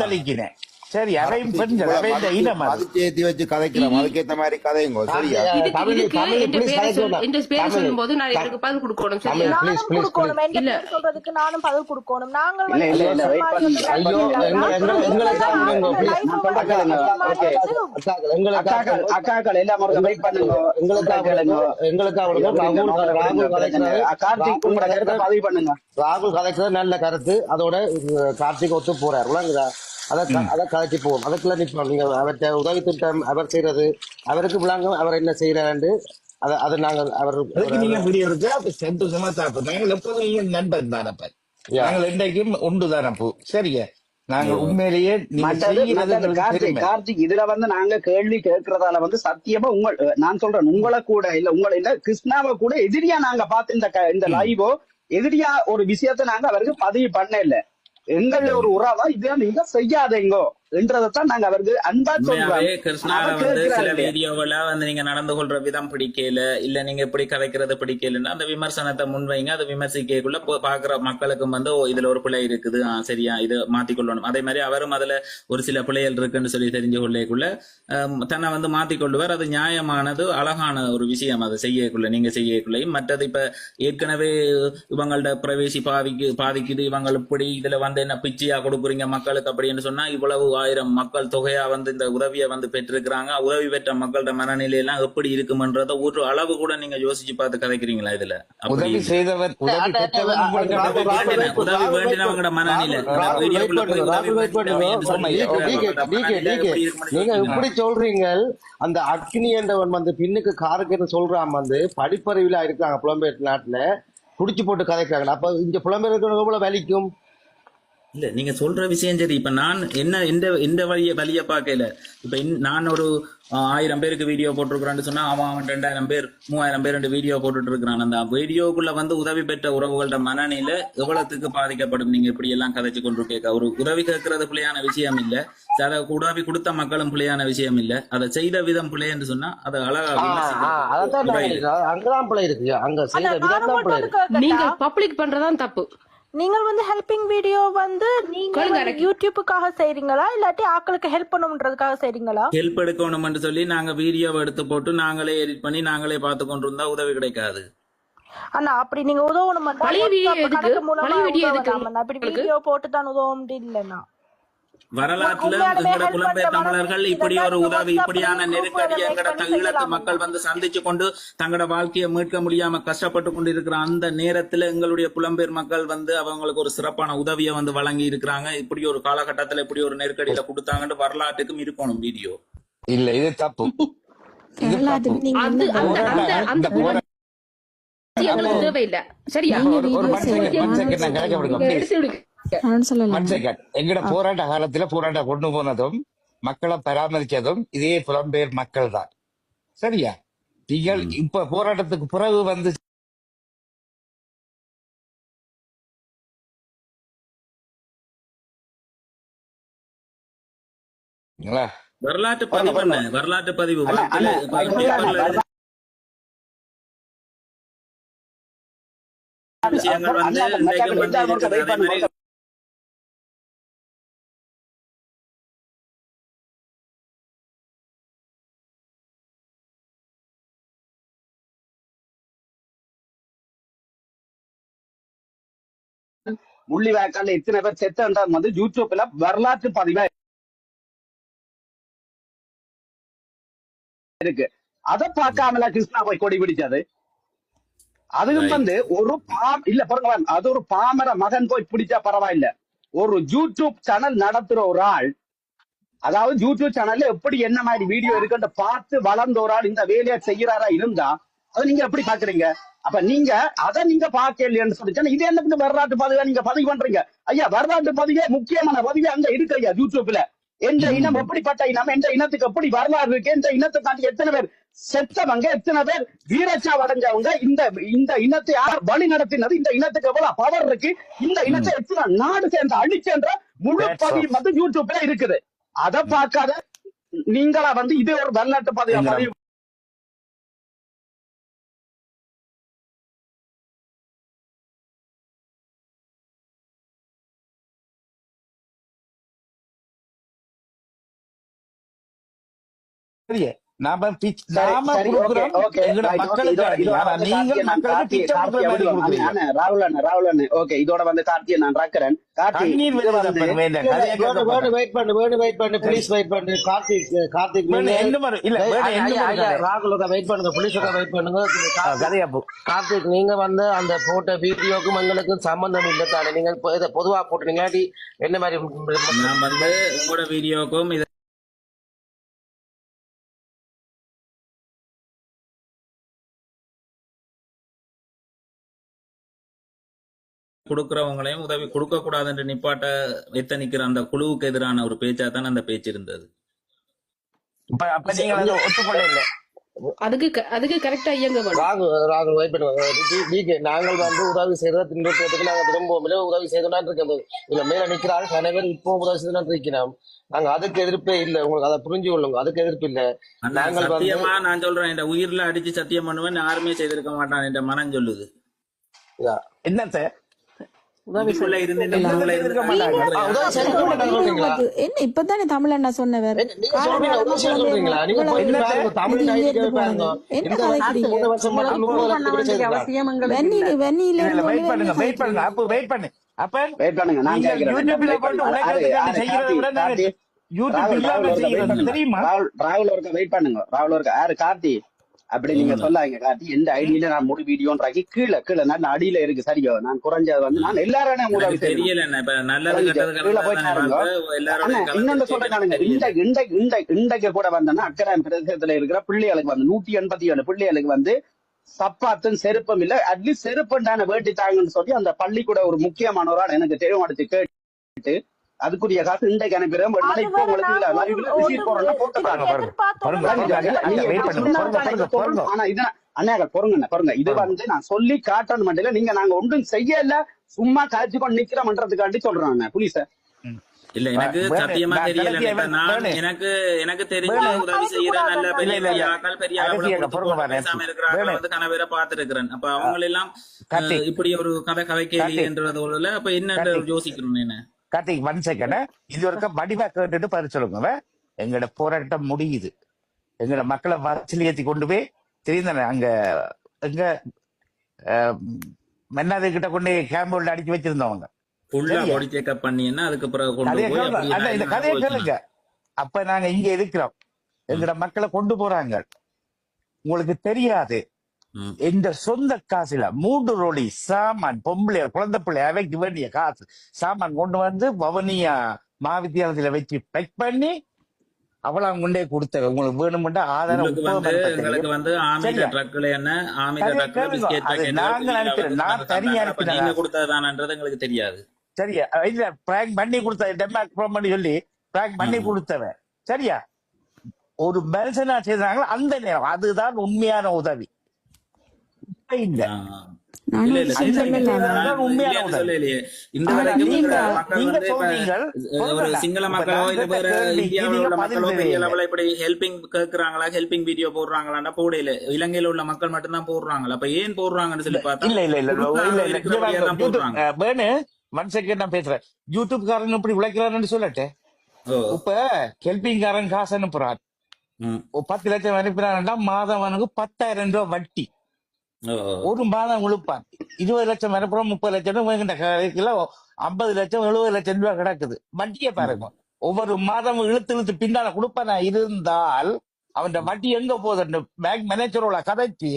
வைக்கிறேன் சரி அதையும் பெண்கள் அவை இந்த இனம் சேர்த்து வச்சு கதைக்கிறோம் அதுக்கேற்ற மாதிரி கதைங்க சரியா சொல்லும் போது நான் எனக்கு பதில் கொடுக்கணும் சொல்றதுக்கு நானும் பதில் கொடுக்கணும் நாங்கள் அக்காக்கள் எல்லாம் வெயிட் பண்ணுங்க கார்த்திக் உங்களோட கருத்தை பதிவு பண்ணுங்க ராகுல் கதைக்கிறது நல்ல கருத்து அதோட கார்த்திக் ஒத்து போறாரு அதை கதைச்சு போவோம் அதுக்குள்ள நிற்போம் நீங்க அவர்கிட்ட உதவி திட்டம் அவர் செய்யறது அவருக்கு விளங்கும் அவர் என்ன செய்யறாரு அதை நாங்கள் அவர் சந்தோஷமா சாப்பிடுறோம் நாங்கள் எப்போதும் நண்பன் தானப்ப நாங்கள் இன்றைக்கும் ஒன்று தானப்போ சரியா நாங்கள் உண்மையிலேயே கார்த்திக் இதுல வந்து நாங்க கேள்வி கேட்கறதால வந்து சத்தியமா நான் சொல்றேன் உங்களை கூட இல்ல உங்களை இல்ல கிருஷ்ணாவை கூட எதிரியா நாங்க பார்த்து இந்த லைவோ எதிரியா ஒரு விஷயத்த நாங்க அவருக்கு பதிவு பண்ண இல்ல எங்கள ஒரு உறவா இதை நீங்க செய்யாதீங்கோ என்றதான் நாங்க அவருக்கு அன்பா சொல்றோம் கிருஷ்ணாவை வந்து சில வீடியோவில வந்து நீங்க நடந்து கொள்ற விதம் பிடிக்கல இல்ல நீங்க எப்படி கதைக்கிறது பிடிக்கலன்னா அந்த விமர்சனத்தை முன்வைங்க அதை விமர்சிக்கக்குள்ள பாக்குற மக்களுக்கும் வந்து இதுல ஒரு பிழை இருக்குது சரியா இது மாத்திக்கொள்ளணும் அதே மாதிரி அவரும் அதுல ஒரு சில பிழைகள் இருக்குன்னு சொல்லி தெரிஞ்சு கொள்ளக்குள்ள தன்னை வந்து மாத்திக்கொள்ளுவார் அது நியாயமானது அழகான ஒரு விஷயம் அதை செய்யக்குள்ள நீங்க செய்யக்குள்ளையும் மற்றது இப்ப ஏற்கனவே இவங்களோட பிரவேசி பாதிக்குது இவங்க இப்படி இதுல வந்து என்ன பிச்சையா கொடுக்குறீங்க மக்களுக்கு அப்படின்னு சொன்னா இவ்வளவு 1000 மக்கள் தொகையா வந்து இந்த உதவியை வந்து பெற்றிருக்கிறாங்க உதவி பெற்ற மக்களோட மனநிலை எல்லாம் எப்படி இருக்குமன்றத ஒரு அளவு கூட நீங்க யோசிச்சு பார்த்து கதைக்கிறீங்களா இதுல உதவி செய்தவர் உதவி வேண்டினவங்களோட மனநிலை நீங்க இப்படி சொல்றீங்க அந்த அக்னி என்றவன் வந்து பின்னுக்கு காருக்குன்னு சொல்றான் வந்து படிப்பறிவில இருக்காங்க புலம்பெயர் நாட்டுல குடிச்சு போட்டு கதைக்கிறாங்க அப்ப இங்க புலம்பெயர் இருக்கிறவங்க வலிக்கும் இல்ல நீங்க சொல்ற விஷயம் சரி. இப்ப நான் என்ன எந்த வழிய பார்க்கல. இப்ப நான் ஒரு 1000 பேருக்கு வீடியோ போட்டிருக்கிறான்னு சொன்னா அவன் 2000 பேர் 3000 பேர் வீடியோ போட்டுட்டு இருக்கிறான். அந்த வீடியோக்குள்ள வந்து உதவி பெற்ற உறவுகளோட மனநிலை எவ்வளவுக்கு பாதிக்கப்படும். நீங்க இப்படி எல்லாம் கதைச்சு கொண்டு கேட்க ஒரு உதவி கேட்கறது பிள்ளையான விஷயம் இல்ல. அதை உதவி கொடுத்த மக்களும் பிள்ளையான விஷயம் இல்ல. அதை செய்த விதம் பிள்ளை என்று சொன்னா அதை அழகா அதான் அங்கதான் பிள்ளை இருக்கு. அங்க செய்த அண்ணா, விதம் நானும் தான் பிள்ளை மட்டும் இருக்கு. கேட்கட்டா? நீங்க பப்ளிக் பண்றதான் தப்பு. நீங்கள் வந்து ஹெல்பிங் வீடியோ வந்து நீங்க கேளுங்க, வந்து யூடியூப்புக்காக செய்றீங்களா இல்லாட்டி ஆட்களுக்கு ஹெல்ப் பண்ணணும்ன்றதுக்காக செய்றீங்களா? ஹெல்ப் எடுக்கணும்னு சொல்லி நாங்க வீடியோவை எடுத்து போட்டு நாங்களே எடிட் பண்ணி நாங்களே பார்த்து கொண்டு இருந்தா உதவி கிடைக்காது. அண்ணா அப்படி நீங்க உதவணும் பழைய வீடியோ எதுக்கு? பழைய வீடியோ எதுக்கு அப்படி வீடியோ போட்டு தான் உதவும் இல்லைன்னா வரலாற்றுல எங்களோட புலம்பெயர் தமிழர்கள் இப்படி ஒரு உதவி இப்படியான நெருக்கடியை எங்கட ஈழத்து மக்கள் வந்து சந்திச்சு கொண்டு தங்களோட வாழ்க்கையை மீட்க முடியாம கஷ்டப்பட்டு கொண்டு இருக்கிற அந்த நேரத்துல எங்களுடைய புலம்பெயர் மக்கள் வந்து அவங்களுக்கு ஒரு சிறப்பான உதவியை வந்து வழங்கி இருக்கிறாங்க. இப்படி ஒரு காலகட்டத்துல இப்படி ஒரு நெருக்கடியில கொடுத்தாங்கன்னு வரலாற்றுக்கும் இருக்கணும் வீடியோ. இல்ல இது தப்பு. இது தப்பு. அந்த எங்களுக்கு தேவையில்லை. சரியா? ஒரு செகண்ட் நான் கணக்கு விடுங்க please. எங்கட போராட்ட காலத்துல போராட்டம் கொண்டு போனதும் மக்களை பராமரிச்சதும் இதே புலம்பெயர் மக்கள் தான். சரியா? நீங்கள் இப்ப போராட்டத்துக்கு பிறகு வந்து வரலாற்று பதிவு என்ன? வரலாற்று பதிவு விஷயங்கள் வந்து இன்றைக்கும் வந்து இருக்குது. அதே மாதிரி முள்ளிவாய்க்கால்ல எத்தனை பேர் செத்தன்றது வந்து யூடியூப்ல வரலாற்று பதிவா இருக்கு. அதை பார்க்காமல கிருஷ்ணா போய் கொடி பிடிச்சது. அதுவும் வந்து ஒரு இல்ல பாருங்க, அது ஒரு பாமர மகன் போய் பிடிச்சா பரவாயில்ல. ஒரு யூடியூப் சேனல் நடத்துற ஒரு ஆள், அதாவது யூடியூப் சேனல்ல எப்படி என்ன மாதிரி வீடியோ இருக்குன்னு பார்த்து வளர்ந்த ஒரு ஆள் இந்த வேலையை செய்யறாரா இருந்தா அதை நீங்க எப்படி பாக்குறீங்க? அப்ப நீங்க அதை நீங்க பார்க்கலைன்னு சொல்லிச்சா இது என்னத்துக்கு வரலாற்று பதிவா நீங்க பதிவு பண்றீங்க? ஐயா வரலாற்று பதிவே முக்கியமான பதிவே அங்க இருக்கு ஐயா யூடியூப்ல. எந்த இனம் எப்படிப்பட்ட இனம், எந்த இனத்துக்கு எப்படி வரலாறு இருக்கு, எந்த இனத்தை தாண்டி எத்தனை பேர் செத்தவங்க, எத்தனை பேர் வீரச்சாவு அடைஞ்சவங்க, இந்த இனத்தை யார் வழி நடத்தினது, இந்த இனத்துக்கு எவ்வளவு பவர் இருக்கு, இந்த இனத்தை எத்தனை நாடு சேர்ந்த அழிச்சென்ற முழு பதிவு வந்து யூடியூப்ல இருக்குது. அதை பார்க்காத நீங்களா வந்து இது ஒரு வரலாற்று பதிவு நாம கொடுக்கிறோம் எங்கட மக்களுக்கு. நீங்கள் மக்களுக்கு பிச்சை கொடுக்குறீங்க. ராகுல் அண்ணன் ஓகே இதோட வந்து கார்த்தியை நான் ராக்கிறேன். வெயிட் பண்ணு ப்ளீஸ் வெயிட் பண்ணு கார்த்திக் ராகுல் வெயிட் பண்ணுங்க ப்ளீஸ் வெயிட் பண்ணுங்க. கார்த்திக் நீங்க வந்து அந்த போட்ட வீடியோக்கும் எங்களுக்கும் சம்பந்தம் இல்லை தானே? நீங்க பொதுவா போட்டுறீங்க என்ன மாதிரி நான் வந்து உங்களோட வீடியோக்கும் கொடுக்கிறவங்களையும் உதவி கொடுக்க கூடாது என்று நிப்பாட்ட எத்தனிக்கிற அந்த குழுவுக்கு எதிரான ஒரு பேச்சா தான் அந்த பேச்சு இருந்தது. அப்ப நீங்க ஒத்துக்கொள்ள இல்லை. அதுக்கு கரெக்டா இயங்க ராகுல் வெயிட் பண்ணுவாங்க. நாங்கள் வந்து உதவி செய்யறத பின்பற்றதுக்கு நாங்க விரும்புவோம். உதவி செய்தோம்னா இருக்கிறது இல்ல மேல நிக்கிறாங்க நிறைய பேர் இப்போ உதவி செய்தோம்னா இருக்கிறோம். நாங்க அதுக்கு எதிர்ப்பே இல்லை. உங்களுக்கு அதை புரிஞ்சு கொள்ளுங்க. அதுக்கு எதிர்ப்பு இல்லை. நாங்கள் சத்தியமா நான் சொல்றேன், இந்த உயிர்ல அடிச்சு சத்தியம் பண்ணுவேன் யாருமே செய்திருக்க மாட்டான் என்ற மனம் சொல்லுது. என்ன சார் இப்பதானே தமிழ் அண்ணா சொன்னவர் ராகுல் ஒருக்க வெயிட் பண்ணுங்க. ராகுல் ஒருக்க யாரு கார்த்தி அப்படி நீங்க சொல்லாங்க கார்த்தி எந்த ஐடியில நான் முழு வீடியோன்றாக்கி கீழே நான் அடியில இருக்கு. சரியோ நான் குறைஞ்சது வந்து நான் எல்லாரும் இன்னொன்று சொல்றேன். இன்றைக்கு கூட வந்தேன்னா அக்கராம் பிரதேசத்துல இருக்கிற பிள்ளைகளுக்கு வந்து 187 பிள்ளைகளுக்கு வந்து சப்பாத்தும் செருப்பும் இல்ல. அட்லீஸ்ட் செருப்புண்டான வேட்டி தாங்கன்னு சொல்லி அந்த பள்ளிக்கூட ஒரு முக்கியமானவரால் எனக்கு தெரிய மாட்டுச்சு அதுக்குரிய காசு இன்றைக்கு அனுப்பிடுறேன். அது இப்போ வேற உங்களுக்கு நாங்க இதுல ஒன்றும் லைவ்ல ரிசீவ் போறோம்னா போட்டு இதுக்கு பாருங்க. எதிர்பார்த்தோம் ஆனா இது அண்ணாக்கள் பொறுங்க. இது நான் சொல்லி காட்டணும் மண்டியில நீங்க நாங்க ஒன்றும் செய்யல, சும்மா காய்ச்சி கொண்டு நிக்கிறோம்ன்றதுக்காண்டி சொல்றோம் புலிச. இல்ல எனக்கு சத்தியமா தெரியல. இப்ப நான் எனக்கு தெரிஞ்ச உதவி செய்யற நல்ல பெரிய ஆட்கள் பெரிய பேசாம இருக்கிறாங்க வந்து கனவேற பாத்துருக்கிறேன். அப்ப அவங்க எல்லாம் இப்படி ஒரு கதை கதைக்கேலின்றதோட அப்ப என்ன யோசிக்கணும் என்ன கார்த்திக் 1 செகண்ட் இது ஒரு வடிவா கேட்டுட்டு பதில் சொல்லுங்க. எங்களோட போராட்டம் முடியுது, எங்களோட மக்களை வரிசையில் கொண்டு போய் தெரியுதானே அங்க எங்க மென்னாது கிட்ட கொண்டு கேம்புல அடிச்சு வச்சிருந்தவங்க பாடி செக்அப் பண்ணினா அதுக்கு பிறகு கொண்டு போய் இந்த கதையை கேளுங்க. அப்ப நாங்க இங்க இருக்கிறோம், எங்கட மக்களை கொண்டு போறாங்க. உங்களுக்கு தெரியாது, இந்த சொந்த காசுல 3 ரோலி சாமான் பொம்பளை குழந்தை பிள்ளை அவைக்கு வேண்டிய காசு சாமான் கொண்டு வந்து வவனியா மகாவித்தியாலயத்துல வச்சு பேக் பண்ணி அவளாம் கொண்டே கொடுத்த உங்களுக்கு வேணும்னா ஆதாரம் எங்களுக்கு வந்து ஆமிக ட்ரக்ல என்ன ஆமிக ட்ரக்ல பிஸ்கெட் நான் தனியா நீங்க கொடுத்ததானன்றது எங்களுக்கு தெரியாது. சரியா? இல்ல பிராங்க் பண்ணி கொடுத்த டெமாக் பண்ணி சொல்லி பிராங்க் பண்ணி கொடுத்தவன். சரியா? ஒரு மனுஷனா செய்தாங்களோ அந்த நேரம் அதுதான் உண்மையான உதவி. இல்ல உண்மையான உதவி. ஒரு சிங்கள மக்களோ இல்ல வேற இந்தியாவில் உள்ள மக்களோ பெரிய லெவல இப்படி ஹெல்பிங் கேக்குறாங்களா, ஹெல்பிங் வீடியோ போடுறாங்களா போடையில இலங்கையில உள்ள மக்கள் மட்டும்தான் போடுறாங்களா? அப்ப ஏன் போடுறாங்கன்னு சொல்லி பார்த்தா இல்ல 1 செகண்ட் நான் பேசுறேன். யூடியூப் காரன் இப்படி உழைக்கிறான்னு சொல்லட்டேன். இப்ப ஹெல்பிங் காரன் காசு அனுப்புறான், 10 லட்சம் அனுப்புறான்டா மாதம் அவனுக்கு 10,000 ரூபாய் வட்டி. ஒரு மாதம் உழுப்பான் 20 லட்சம் அனுப்புறோம், 30 லட்சம் 50 லட்சம் 70 லட்சம் ரூபாய் கிடக்குது. வட்டியை பாருங்க, ஒவ்வொரு மாதம் இழுத்து பின்னால கொடுப்பானா இருந்தால் அவன் வட்டி எங்க போகுது? பேங்க் மேனேஜரோட கதைச்சு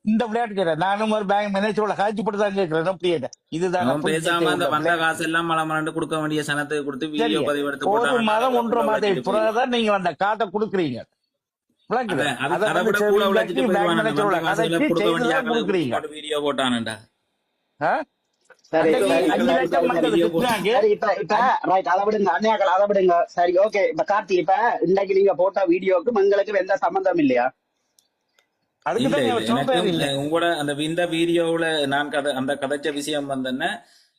இந்த விளையாட்டு நானும் ஒரு பேங்க் மேனேஜரோட காய்ச்சி போட்டு தான் கேட்கிறேன். அப்படியே இதுதான் பேசாம அந்த வந்த காசு எல்லாம் மலமலண்டு கொடுக்க வேண்டிய சனத்தை கொடுத்து வீடியோ பதிவு எடுத்து 1 மாதம் 1.5 மாதம் பிறகுதான் நீங்க அந்த காட்டை கொடுக்குறீங்க. வீடியோ போட்டானுடா. சரி அதை விடுங்க. சரி ஓகே. இப்ப கார்த்தி, இப்ப இன்னைக்கு நீங்க போட்ட வீடியோக்கு எங்களுக்கு எந்த சம்பந்தம் இல்லையா? உங்களோட அந்த இந்த வீடியோவுல நான் அந்த கதைச்ச விஷயம் வந்தேன்னா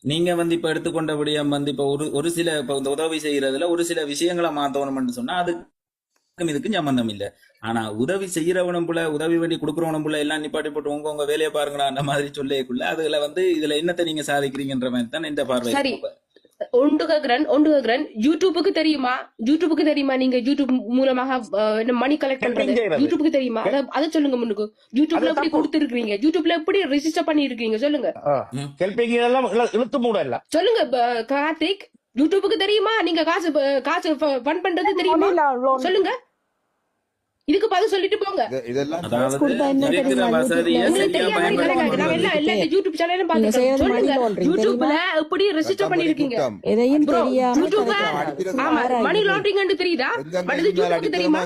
நீங்க வந்து இப்ப எடுத்துக்கொண்ட விடயம் வந்து இப்ப ஒரு சில இப்ப இந்த உதவி செய்யறதுல ஒரு சில விஷயங்களை மாத்தணும்னு சொன்னா அதுக்கு இதுக்கும் சம்பந்தம் இல்ல. ஆனா உதவி செய்யறவனும் போல உதவி வேண்டி கொடுக்கறவனும் போல எல்லாம் நிப்பாட்டி போட்டு உங்க வேலையை பாருங்களா அந்த மாதிரி சொல்லக்குள்ள அதுல வந்து இதுல என்னத்தை நீங்க சாதிக்கிறீங்கன்ற மாதிரி தான் இந்த பார்வை. ஒன்று கேக்குறேன் யூடியூபுக்கு தெரியுமா? நீங்க யூடியூப் மூலமாக மணி கலெக்ட் பண்றது யூடியூபுக்கு தெரியுமா? அதை சொல்லுங்க. முன்னுக்கு யூடியூப்ல எப்படி கொடுத்துருக்கீங்க? யூடியூப்ல எப்படி ரெஜிஸ்டர் பண்ணி இருக்கீங்க சொல்லுங்க. சொல்லுங்க கார்த்திக், யூடியூபுக்கு தெரியுமா? நீங்க காசு ஃபண்ட் பண்றது தெரியுமா? சொல்லுங்க. இதுக்கு பதில் சொல்லிட்டு போங்க. யூடியூப் சேனலும் யூடியூப்ல எப்படி ரெஜிஸ்டர் பண்ணிருக்கீங்க? மணி லாண்டரிங் தெரியுதா? தெரியுமா?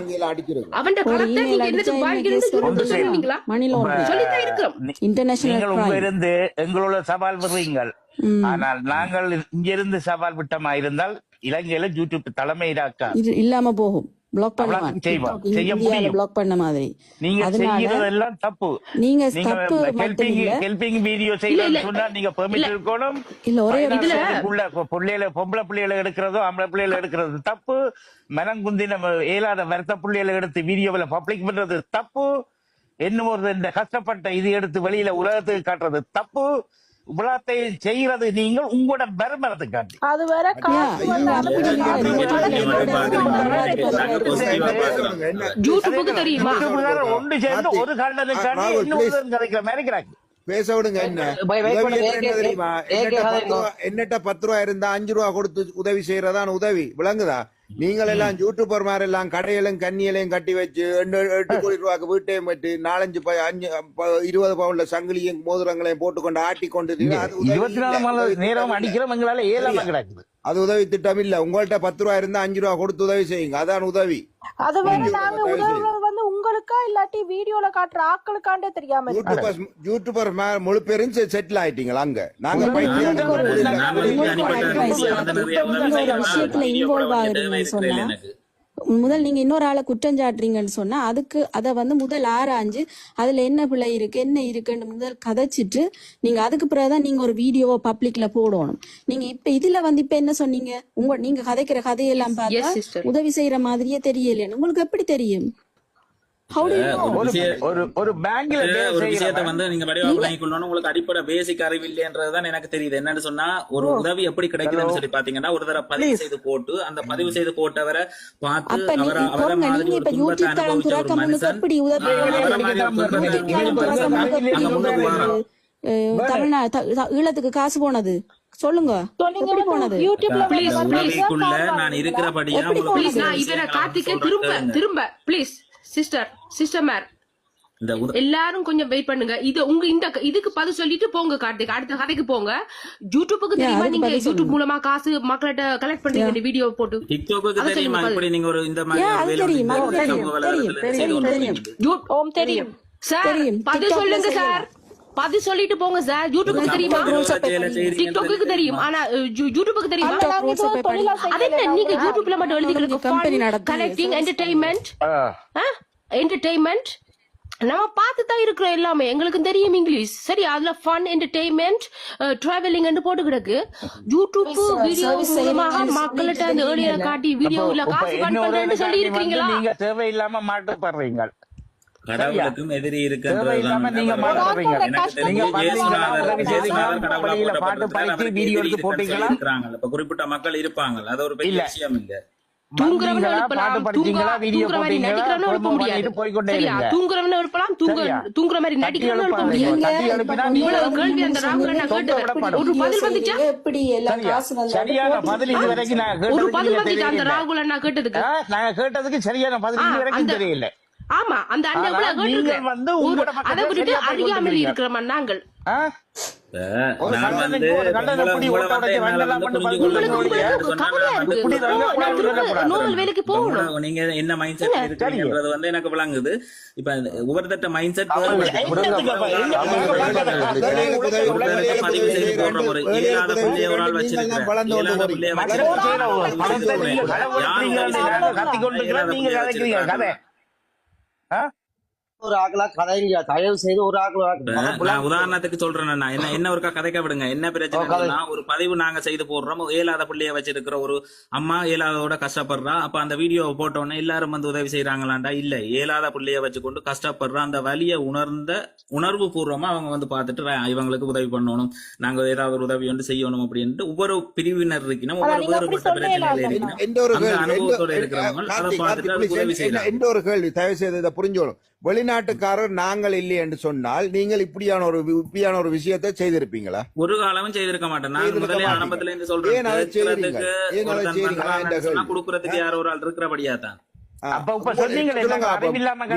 அவன் பணத்தை நீங்க என்னத்துக்கு பாதிக்கிறது சொல்லுவீங்களா? சொல்லித்தான் இருக்கிறோம். இன்டர்நேஷனல் இருந்து எங்களோட சவால் விடுறீங்கள். ஆனால் நாங்கள் இங்கிருந்து சவால் விட்டமா இருந்தால் இலங்கையில யூடியூப் தலைமை இல்லாம போகும். பிளாக் பிளாக் பண்ண மாதிரி நீங்க செய்யறதெல்லாம் தப்பு. நீங்க ஹெல்பிங் வீடியோ செய்யணும்னு சொன்னா நீங்க பெர்மிட் இருக்கணும். இல்ல ஒரே பொம்பளை பிள்ளைகளை எடுக்கிறதோ ஆம்பளை பிள்ளைகளை எடுக்கிறது தப்பு. மனங்குந்தின இயலாத வருத்த பிள்ளைகளை எடுத்து வீடியோவில் பப்ளிக் பண்றது தப்பு. இன்னும் ஒரு இந்த கஷ்டப்பட்ட இது எடுத்து வெளியில உலகத்துக்கு காட்டுறது தப்பு. விழாத்தை செய்யறது நீங்கள் உங்களோட பெருமரத்துக்காண்டி. அது வேற ஒன்று சேர்ந்து ஒரு கண்டனுக்காண்டி இன்னொரு கதைக்கிற மாதிரி இருக்கிறாங்க. பேச விடுங்க. என்னட்ட 10 ரூபா இருந்தா 5 ரூபா கொடுத்து உதவி செய்யறதான் உதவி. விளங்குதா? நீங்கள் எல்லாம் யூடியூபர் மாதிரி எல்லாம் கடையிலும் கண்ணியிலையும் கட்டி வச்சு 8 கோடி ரூபாய்க்கு வீட்டையும் வச்சு 20 பவுன்ல சங்கிலியும் மோதிரங்களையும் போட்டுக்கொண்டு ஆட்டிக்கொண்டு 24 நேரம் அடிக்கிறவங்களால ஏழாம கிடக்குது. அது உதவி திட்டம் இல்ல. உங்கள்ட்ட 10 ரூபா இருந்தா 5 ரூபா கொடுத்து உதவி செய்யுங்க. அதான் உதவி. அது வேற நாங்க உதவுறது வந்து உங்க உங்களுக்கா இல்லாட்டி வீடியோல காட்டுற ஆக்களுக்காண்டே தெரியாம இருக்கு. யூடியூபர் முழு பேரும் செட்டில் ஆயிட்டீங்களா அங்க? நாங்க விஷயத்துல இன்வால்வ் ஆகுறீங்கன்னு சொன்னா முதல் நீங்க இன்னொரு ஆளை குற்றம் சாட்டுறீங்கன்னு சொன்னா அதுக்கு அதை முதல் ஆராய்ஞ்சு அதுல என்ன பிள்ளை இருக்கு என்ன இருக்குன்னு முதல் கதைச்சிட்டு நீங்க அதுக்கு பிறகுதான் நீங்க ஒரு வீடியோவை பப்ளிக்ல போடணும். நீங்க இப்ப இதுல இப்ப என்ன சொன்னீங்க? நீங்க கதைக்கிற கதையெல்லாம் பார்த்தா உதவி செய்யற மாதிரியே தெரியலைன்னு உங்களுக்கு எப்படி தெரியும்? ஒரு பேங்க்ல ஒரு விஷயத்த நீங்க வடிவா விளங்கிக்கொள்ளணும். உங்களுக்கு அடிப்படை பேசிக் அறிவு இல்லைன்றதுதான் எனக்கு தெரியுது. என்னன்னு சொன்னா ஒரு உதவி எப்படி கிடைக்குதுன்னு சொல்லி பாத்தீங்கன்னா ஒரு தடவை பதிவு செய்து போட்டு அந்த பதிவு செய்து போட்டவரை பார்த்து அவரை மாதிரி ஒரு துன்பத்தை அனுபவிச்ச ஒரு மனுஷன் ஈழத்துக்கு காசு போனது சொல்லுங்க. உதவிக்குள்ள நான் இருக்கிறபடியா இவரை கார்த்திகே திரும்ப பிளீஸ் சிஸ்டர் மேர் எல்லாரும் கொஞ்சம் வெயிட் பண்ணுங்க. இது உங்க இதுக்கு பதில் சொல்லிட்டு போங்க கார்த்திக், அடுத்த கதைக்கு போங்க. யூடியூபுக்கு தெரியுமா நீங்க யூடியூப் மூலமா காசு மக்கள்கிட்ட கலெக்ட் பண்றீங்க வீடியோ போட்டு? டிக்டாக்கு தெரியுமா இப்படி நீங்க ஒரு இந்த மாதிரி தெரியும் சார்? பதில் சொல்லுங்க சார், பதில் சொல்லிட்டு போங்க சார். யூடியூபுக்கு தெரியுமா? டிக்டாக்கு தெரியும், ஆனா யூடியூபுக்கு தெரியுமா? அது என்ன நீங்க யூடியூப்ல மட்டும் எழுதிக்கிறீங்க கலெக்டிங் என்டர்டெயின்மெண்ட் நம்ம பார்த்துதான் இருக்கிறோம் எல்லாமே. எங்களுக்கு தெரியும் இங்கிலீஷ் சரி. அதுல ஃபன் என்டர்டெயின்மெண்ட் டிராவலிங் போட்டு கிடக்கு. யூடியூப் வீடியோ மூலமாக மக்கள்கிட்ட அந்த ஏரியா காட்டி வீடியோல காசு பண்றேன்னு சொல்லி இருக்கீங்களா? நீங்க தேவையில்லாம மாட்டப்படுறீங்க. கடவுளுக்கும் எதிரி இருக்கு. குறிப்பிட்ட மக்கள் இருப்பாங்க, அது ஒரு பெரிய விஷயம் இல்ல. தூங்குறவன எழுப்பலாம், தூங்குற மாதிரி நடிக்கிறவன எழுப்ப முடியாது. கேள்வி அந்த ராகுல் அண்ணா கேட்டது ஒரு பதில் வந்துச்சா? சரியான பதில் இது வரைக்கும் ஒரு பதில் வந்துச்சா அந்த ராகுல் அண்ணா கேட்டதுக்கு? நாங்க கேட்டதுக்கு சரியான பதில் இது வரைக்கும் தெரியல. ஆமா அந்த அண்ணா அதை விட்டுட்டு அறியாமல் இருக்கிறோம் நாங்கள். வேலைக்கு போகணும். நீங்க என்ன மைண்ட் செட் இருக்குன்றது எனக்கு விளங்குது. இப்ப ஒவ்வொருத்தட்ட மைண்ட் செட் பதிவு செய்து போடுற ஒரு இல்லாத பிள்ளைய ஒரு ஆள் வச்சிருக்கேன். ஒரு ஆக்களா கதைங்க, தயவு செய்து ஒரு உதாரணத்துக்கு சொல்றேன். என்ன ஒருக்கா கதைக்க விடுங்க. என்ன பிரச்சனை? ஒரு பதிவு நாங்க செய்து போடுறோம். ஏழாத பிள்ளைய வச்சிருக்கிற ஒரு அம்மா ஏழாதோட கஷ்டப்படுறா. அப்ப அந்த வீடியோவை போட்டோன்னே எல்லாரும் உதவி செய்யறாங்களாண்டா? இல்ல. ஏழாத பிள்ளைய வச்சுக்கொண்டு கஷ்டப்படுற அந்த வலியை உணர்வு பூர்வமா அவங்க பார்த்துட்டு இவங்களுக்கு உதவி பண்ணணும், நாங்க ஏதாவது ஒரு உதவி செய்யணும் அப்படின்ட்டு ஒவ்வொரு பிரிவினர் இருக்கணும், ஒவ்வொரு வேறுபட்ட பிரச்சனைகள் இருக்கணும். அனுபவத்தோட இருக்கிறவங்க அதை பார்த்துட்டு உதவி செய்யறாங்க. எந்த ஒரு கேள்வி தயவு செய்து இதை புரிஞ்சோணும். வெளிநாட்டுக்காரர் நாங்கள் இல்லை என்று சொன்னால் நீங்கள் இப்படியான ஒரு விஷயத்தை செய்திருப்பீங்களா? ஒரு காலமும் செய்திருக்க மாட்டேன். நான் முதலே ஆரம்பத்துல இருந்து சொல்றேன், கொடுக்கறதுக்கு யாரோ ஒரு ஆள் இருக்கிறபடியா தான்.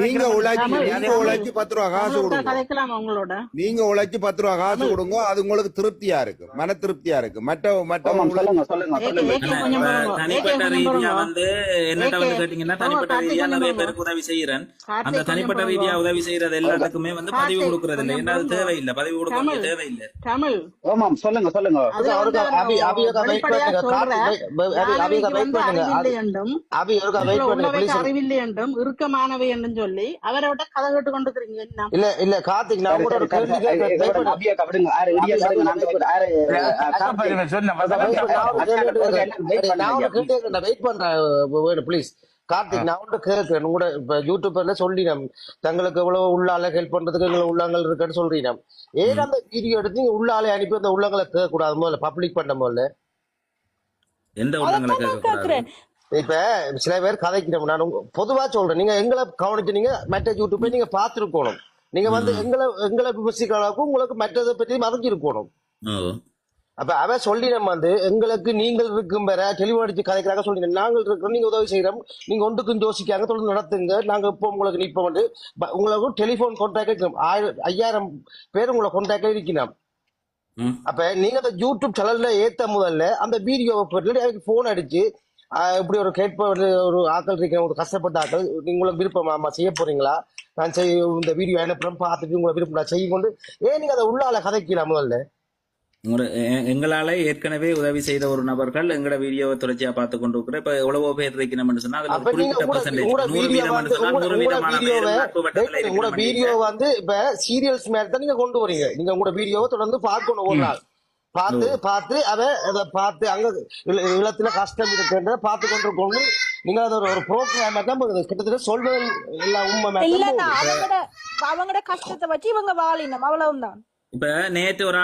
நீங்க உழைச்சி 10 ரூபா காசு கொடுங்க, நீங்க உழைச்சி 10 ரூபா காசு கொடுங்க, அது உங்களுக்கு திருப்தியா இருக்கு, மன திருப்தியா இருக்கு. தனிப்பட்ட ரீதியா என்னட்ட கேட்டீங்கன்னா தனிப்பட்ட ரீதியா நிறைய பேருக்கு உதவி செய்யறேன். அந்த தனிப்பட்ட ரீதியா உதவி செய்யறது எல்லாத்துக்குமே பதிவு கொடுக்கறது இல்லை. என்ன அது தேவையில்லை, பதிவு கொடுக்க தேவையில்லை. சொல்லுங்க. அறிவில்லை என்றும் இறுக்கமானவை என்றும் சொல்லி அவரோட கதை கேட்டு கொண்டிருக்கிறீங்க. இல்ல இல்ல கார்த்திக், நான் கூட ஒரு கேள்வி வெயிட் பண்றேன் ப்ளீஸ். கார்த்திக், நான் வந்து கேட்கிறேன் கூட. இப்ப யூடியூபர்ல சொல்லினோம் தங்களுக்கு எவ்வளவு உள்ளால ஹெல்ப் பண்றதுக்கு எங்களுக்கு உள்ளங்கள் இருக்குன்னு சொல்றீங்க. ஏன் அந்த வீடியோ எடுத்து நீங்க உள்ளாலே அனுப்பி அந்த உள்ளங்களை கேட்க கூடாது? முதல்ல பப்ளிக் பண்ண முதல்ல எந்த உள்ளங்களை கேட்க? இப்ப சில பேர் கதைக்கிறோம். நான் பொதுவா சொல்றேன், நீங்க எங்களை கவனிச்சு நீங்க மற்ற யூடியூப்பை நீங்க பார்த்திருக்கணும். நீங்க எங்களை விமர்சிக்கிற அளவுக்கு உங்களுக்கு மற்றதை பற்றி மறைஞ்சிருக்கணும். அப்ப அவ சொல்லி நம்ம எங்களுக்கு நீங்கள் இருக்கும் வேற தெளிவடிச்சு கதைக்கிறாங்க சொல்லி நாங்கள் இருக்கிறோம், நீங்க உதவி செய்யறோம், நீங்க ஒன்றுக்கும் யோசிக்காங்க, தொடர்ந்து நடத்துங்க, நாங்க இப்போ உங்களுக்கு நிற்போம். உங்களுக்கு டெலிபோன் கான்டாக்ட் இருக்கணும். 5000 பேர் உங்களை கான்டாக்ட்ல இருக்கணும். அப்ப நீங்க அந்த யூடியூப் சேனல்ல ஏத்த முதல்ல அந்த வீடியோவை போன் அடிச்சு இப்படி ஒரு கேட்ப ஒரு ஆக்கள் இருக்க ஒரு கஷ்டப்பட்ட ஆக்கள் உங்களுக்கு விருப்பமா செய்ய போறீங்களா? நான் இந்த வீடியோ அனுப்புறேன் பார்த்துட்டு உங்களை விருப்பம் செய்ய கொண்டு ஏன் நீங்க அதை உள்ளால கதைக்கலாம் முதல்ல? எங்களால ஏற்கனவே உதவி செய்த ஒரு நபர்கள் எங்கட வீடியோவை தொடர்ச்சியா பார்த்து கொண்டு இருக்கிற இப்ப எவ்வளவோ பேர் இருக்கணும்னு சொன்னா அதுல ஒரு குறிப்பிட்ட பெர்சன்டேஜ் 100% வீடியோ வந்து இப்ப சீரியல்ஸ் மாதிரி தான் நீங்க கொண்டு வரீங்க. நீங்க உங்களோட வீடியோவை தொடர்ந்து பார்க்கணும் ஒரு நாள் பார்த்து அதை பார்த்து அங்க இல்லத்துல கஷ்டம் இருக்குன்றத பார்த்து கொண்டு நீங்க அதை ஒரு ப்ரோக்ராம் தான் கிட்டத்தட்ட சொல்வது எல்லாம் உண்மை இல்லன்னா அவங்களோட கஷ்டத்தை வச்சு இவங்க வாழினம் அவ்வளவுதான். இப்ப நேற்று ஒரு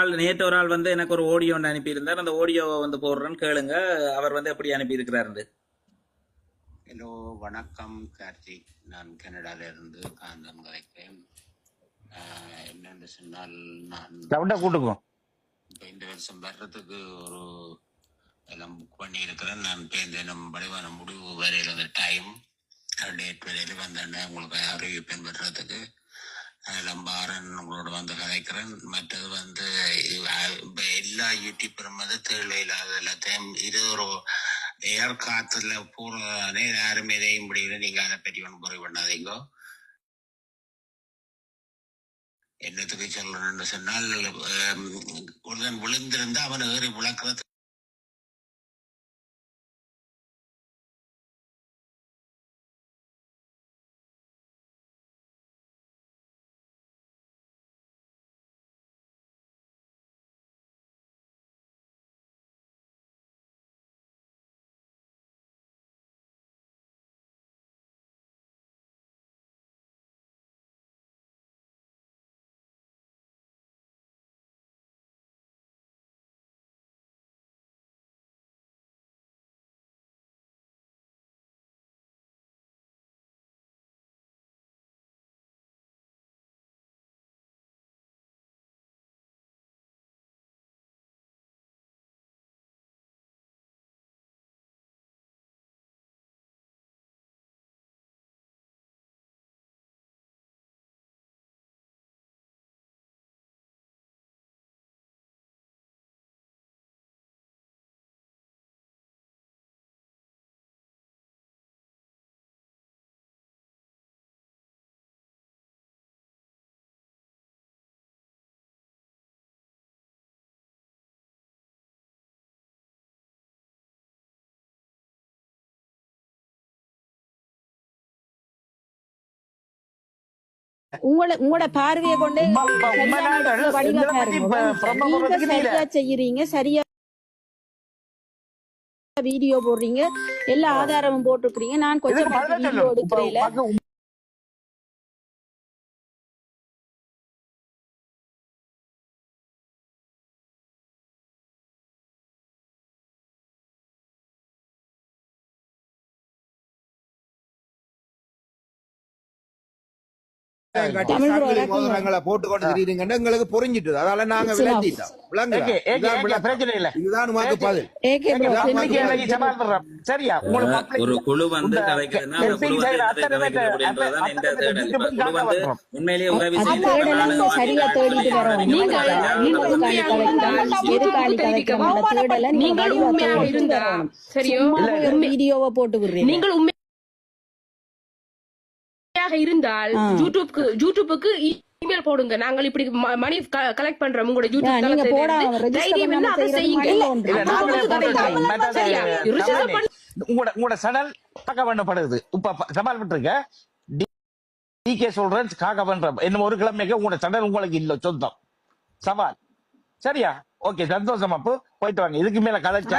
ஆள் வந்து எனக்கு ஒரு ஆடியோ ஒன்று அனுப்பியிருந்தார். அந்த ஆடியோவை வந்து போடுறேன்னு கேளுங்க. அவர் வந்து எப்படி அனுப்பி இருக்கிறாரு. ஹலோ வணக்கம் கார்த்திக், நான் கனடால இருந்து காந்தன் கதைக்கிறேன். என்னென்று சொன்னால் நான் கூட்டுக்கோ இப்போ இந்த வருஷம் வர்றதுக்கு ஒரு எல்லாம் புக் பண்ணி இருக்கிறேன். நான் இப்போ இந்த நம்ம வடிவான முடிவு வரையில் அந்த டைம் டேட் வரையில் வந்தேன் உங்களுக்கு அறிவிப்பேன் வர்றதுக்கு. அதில் பாரன் உங்களோட வந்து கதைக்கிறேன். மற்றது வந்து இப்போ எல்லா யூடியூப்பரும் வந்து தேவை இல்லாத எல்லாத்தையும் இது ஒரு ஏர் காத்துல போறதானே யாருமே இதையும் முடியல. நீங்க அதை பற்றி ஒன்றும் குறை பண்ணாதீங்க. என்னத்துக்கு சொல்லணும்னு சொன்னால் ஒருவன் விழுந்திருந்தா அவன் ஏறி விளக்குறது உங்களோட பார்வையை கொண்டு சரியா செய்யறீங்க, சரியா வீடியோ போடுறீங்க, எல்லா ஆதாரமும் போட்டுருக்கீங்க. நான் கொஞ்சம் வீடியோ எடுக்கிறேன். போட்டு கொண்டு திரியுங்கன்னு எங்களுக்கு புரிஞ்சிட்டு அதனால நாங்க விளங்கிட்டோம். சரியா ஒரு குழு வந்து கதைக்கிறதுனா அந்த குழு வந்து உண்மையிலேயே உதவி வீடியோவை போட்டு விடுறீங்க. இருந்தால் யூடியூபுக்கு இமெயில் போடுங்க. நாங்கள் இப்படி மணி கலெக்ட் பண்றோம் உங்களோட உங்களோட சடல் காக்க பண்ணப்படுது. இப்ப சவால் விட்டுருக்க டிகே சொல்றேன் காக்க பண்ற என்ன ஒரு கிழமைக்கு உங்களோட சடல் உங்களுக்கு இல்ல சொந்தம் சவால். சரியா? ஓகே, சந்தோஷம். அப்போ போயிட்டு வாங்க. இதுக்கு மேல கதைச்சா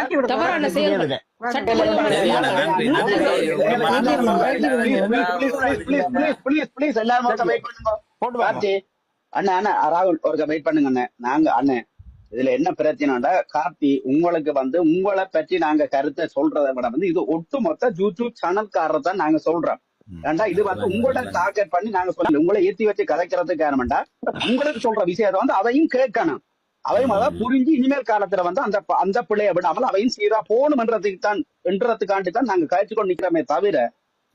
ராகுல் ஒரு வெயிட் பண்ணுங்க அண்ணன். நாங்க அண்ணன் இதுல என்ன பிரச்சனைடா கார்த்தி, உங்களுக்கு வந்து உங்களை பற்றி நாங்க கருத்தை சொல்றதை விட வந்து இது ஒட்டுமொத்த யூடியூப் சேனல்காரர் தான் நாங்க சொல்றோம். ஏண்டா இது வந்து உங்களோட டார்கெட் பண்ணி நாங்க சொல்ல உங்களை ஏத்தி வச்சு கதைக்கிறதுக்கு காரணம்டா உங்களுக்கு சொல்ற விஷயத்தை வந்து அதையும் கேட்கணும். அவையும் அதான் புரிஞ்சு இனிமேல் காலத்துல வந்து அந்த பிள்ளைய விடாமல் அவையும் சீரா போகணும்ன்றதுக்காண்டி தான் நாங்க கழிச்சு கொண்டு நிக்கிறோமே தவிர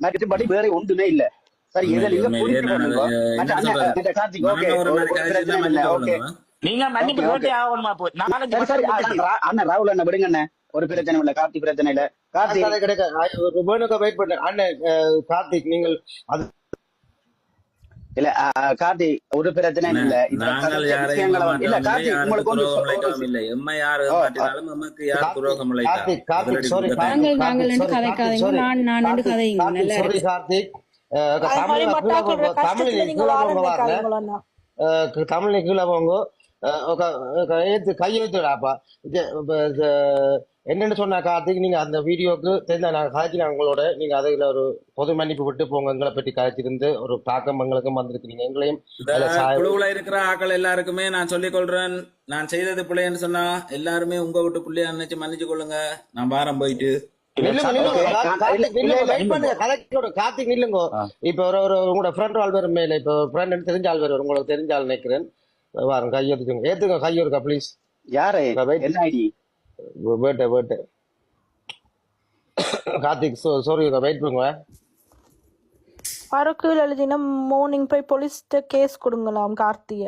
மற்றபடி வேற ஒன்றுமே இல்ல. சரி, இதை நீங்க புரிஞ்சுக்கோங்க. அண்ணன் ராகுல் அண்ணன் விடுங்க அண்ணன், ஒரு பிரச்சனை இல்ல, கார்த்தி பிரச்சனை இல்ல. கார்த்திக் கதை கிடைக்க வேணுக்கா வெயிட் பண்ண அண்ணன் கார்த்திக் நீங்கள் அது இல்ல கார்த்திக் ஒரு பிரச்சனை இல்ல இப்ப நாங்கள் கதைச்ச யாரையும் விஷயங்களை இல்ல ஏமாற்றவும் இல்லை, கார்த்திக் யாருக்கு உங்களுக்கு ஒன்று துரோகம் இழைக்கவும் இல்லை. எம்மை யார் ஏமாற்றினாலும் எமக்கு யார் துரோகம் இழைத்தார். கார்த்திக் கார்த்திக் அதிரடி சாரி குற்றத்தை நாங்கள் நாங்கள் கார்த்திக் ரெண்டு சாரி கார்த்திக் கதைக்காதீங்க சாரி நான் ரெண்டு கதைங்க கார்த்திக் நல்லா சாரி இருக்கு கார்த்திக் அது மாதிரி தமிழ்ல கீழே மட்டாக்களோட போங்க கஷ்டத்துல தமிழ் நீங்க கீழே வாழ போங்க வாங்க வைக்காதீங்களோ அண்ணா. தமிழ்ல கீழே போங்க ஏத்து கையெழுத்துடாப்பா என்னன்னு சொன்ன கார்த்திக் நீங்க அந்த வீடியோக்கு தெரிஞ்ச நான் கதைச்சினா உங்களோட நீங்க அதுல ஒரு பொது மன்னிப்பு விட்டு போங்க எங்களை பற்றி கதைச்சிருந்து ஒரு தாக்கம் எங்களுக்கும் வந்திருக்கிறீங்க எங்களையும் இந்த அதுல குழுவுல இருக்கிற ஆக்கள் எல்லாருக்குமே நான் சொல்லிக் கொள்றேன், நான் செய்தது பிள்ளைன்னு சொன்னா எல்லாருமே உங்க வீட்டு பிள்ளைய நினைச்சு மன்னிச்சு கொள்ளுங்க. நான் வாரம் போயிட்டு நில்லுங்க நில்லுங்க ஓகே கார்த்திக் இல்ல நில்லுங்க இல்ல வெயிட் பண்ணுங்க கதைக்கோட கார்த்திக் நில்லுங்க இப்ப ஒரு உங்களோட ஃப்ரெண்ட் ஆள் பேர் மேல இப்ப ஃப்ரெண்ட் தெரிஞ்ச ஆள் பேர் உங்களுக்கு தெரிஞ்ச ஆள் நினைக்கிறேன் வாரம் கையெழுத்துங்க ஏத்துங்க கையெழுக்கா ப்ளீஸ் யாரு வெயிட் என்ன ஐடி வேட்டு கார்த்திக் சாரி வெயிட் பண்ணுங்க பறக்குகள் எழுதினா மார்னிங் போய் போலீஸ்ட கேஸ் கொடுங்களாம் கார்த்திய.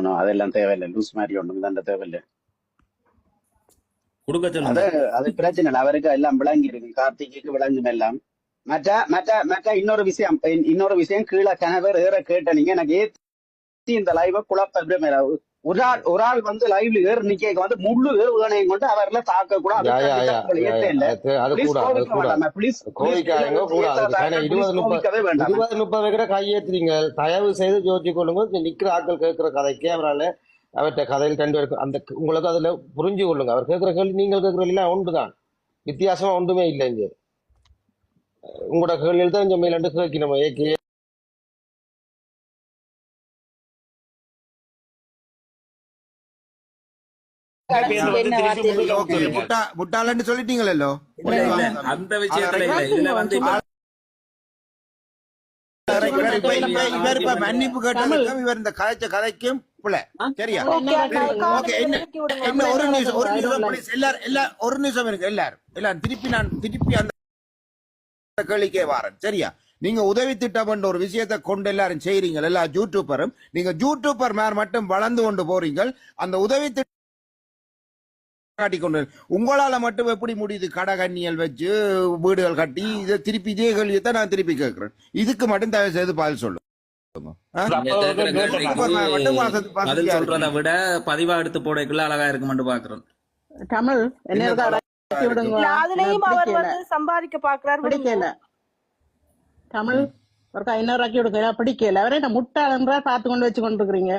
நோ அதெல்லாம் தேவையில்லை லூஸ் மாதிரி ஒண்ணும் தான் தேவையில்லை. கொடுக்க அது சொல்லுங்க. அது பிரச்சனை இல்லை, அவருக்கு எல்லாம் விளங்கி இருக்கு, கார்த்திக்கு விளங்கும் எல்லாம். மற்ற மற்ற மற்ற இன்னொரு விஷயம் கீழே கணவர் ஏற கேட்ட நீங்க எனக்கு ஏத்தி இந்த லைவ குழப்ப ஒரு ஆள் வந்து லைவ்ல ஏறு நிக்க வந்து முள்ளு ஏவுகணையும் கொண்டு அவர்ல தாக்க கூட யா யா யா ஏத்த இல்ல. அது ப்ளீஸ் கூட அது கோவிக்க கூட வேண்டாம், ப்ளீஸ் கோவிக்காயங்க கூடாது ஏன்னா 20-30 வேண்டாம். 20-30 வைக்கிற கையேத்துறீங்க தயவு செய்து ஜோதிச்சு கொள்ளுங்க இந்த நிக்கிற ஆட்கள் கேட்கிற கதைக்கு அவரால் அவர்கிட்ட கதையில் கண்டு எடுக்கும் அந்த உங்களுக்கு அதுல புரிஞ்சு கொள்ளுங்க அவர் கேட்கிற கேள்வி நீங்கள் கேட்கிற எல்லாம் ஒன்றுதான் வித்தியாசமா ஒன்றுமே இல்லை இங்க உங்களோட கேள்வியில் தான் இங்க மேலாண்டு கேட்கணும் ஏகே ஓகே முட்டாளன்னு சொல்லிட்டீங்களோ இல்ல இல்ல அந்த விஷயத்துல இல்ல, இதுல வந்து இப்ப இவர் இப்ப மன்னிப்பு கேட்டதுக்கும் இவர் இந்த கதைக்கும் பிள்ளை சரியா ஓகே அண்ணா, ஓகே கார்த்தியை என்ன இறக்கி விடுங்க. என்ன ஒரு நிமிஷம் please. எல்லாரும் ஒரு நிமிஷம் இருக்கு எல்லாரும் திருப்பி அந்த கேள்விக்கே வாரேன் சரியா. நீங்க உதவி திட்டம் என்ற ஒரு விஷயத்தை கொண்டு எல்லாரும் செய்றீங்க எல்லா யூடியூபரும் நீங்க யூடியூபர் மேல் மட்டும் வளர்ந்து கொண்டு போறீங்க அந்த உதவி திட்டம் காட்டிக்கொண்டு உங்களால மட்டும் எப்படி முடியுது கடகண்ணியல் வச்சு வீடுகள் கட்டி இதை திருப்பி இதே கேள்வியை நான் திருப்பி கேட்கிறேன் இதுக்கு மட்டும் தயவு செய்து பதில் சொல்லுங்க. நீங்க கேக்குற கேள்விக்கு பதில் சொல்றதை விட பதிவா எடுத்து போடக்குள்ள அழகா இருக்குமென்று பாக்குறேன். தமிழ் என்ன இறக்கி விடுங்க இல்ல, அதுலயும் அவர் பிடிக்கல வந்து சம்பாதிக்க பாக்குறாரு. பிடிக்கல தமிழ் ஒருக்கா இன்னொரு இறக்கி விடுங்க பிடிக்கல அவரே என்ன முட்டாளன்றா பார்த்து கொண்டு வச்சு கொண்டு இருக்கிறீங்க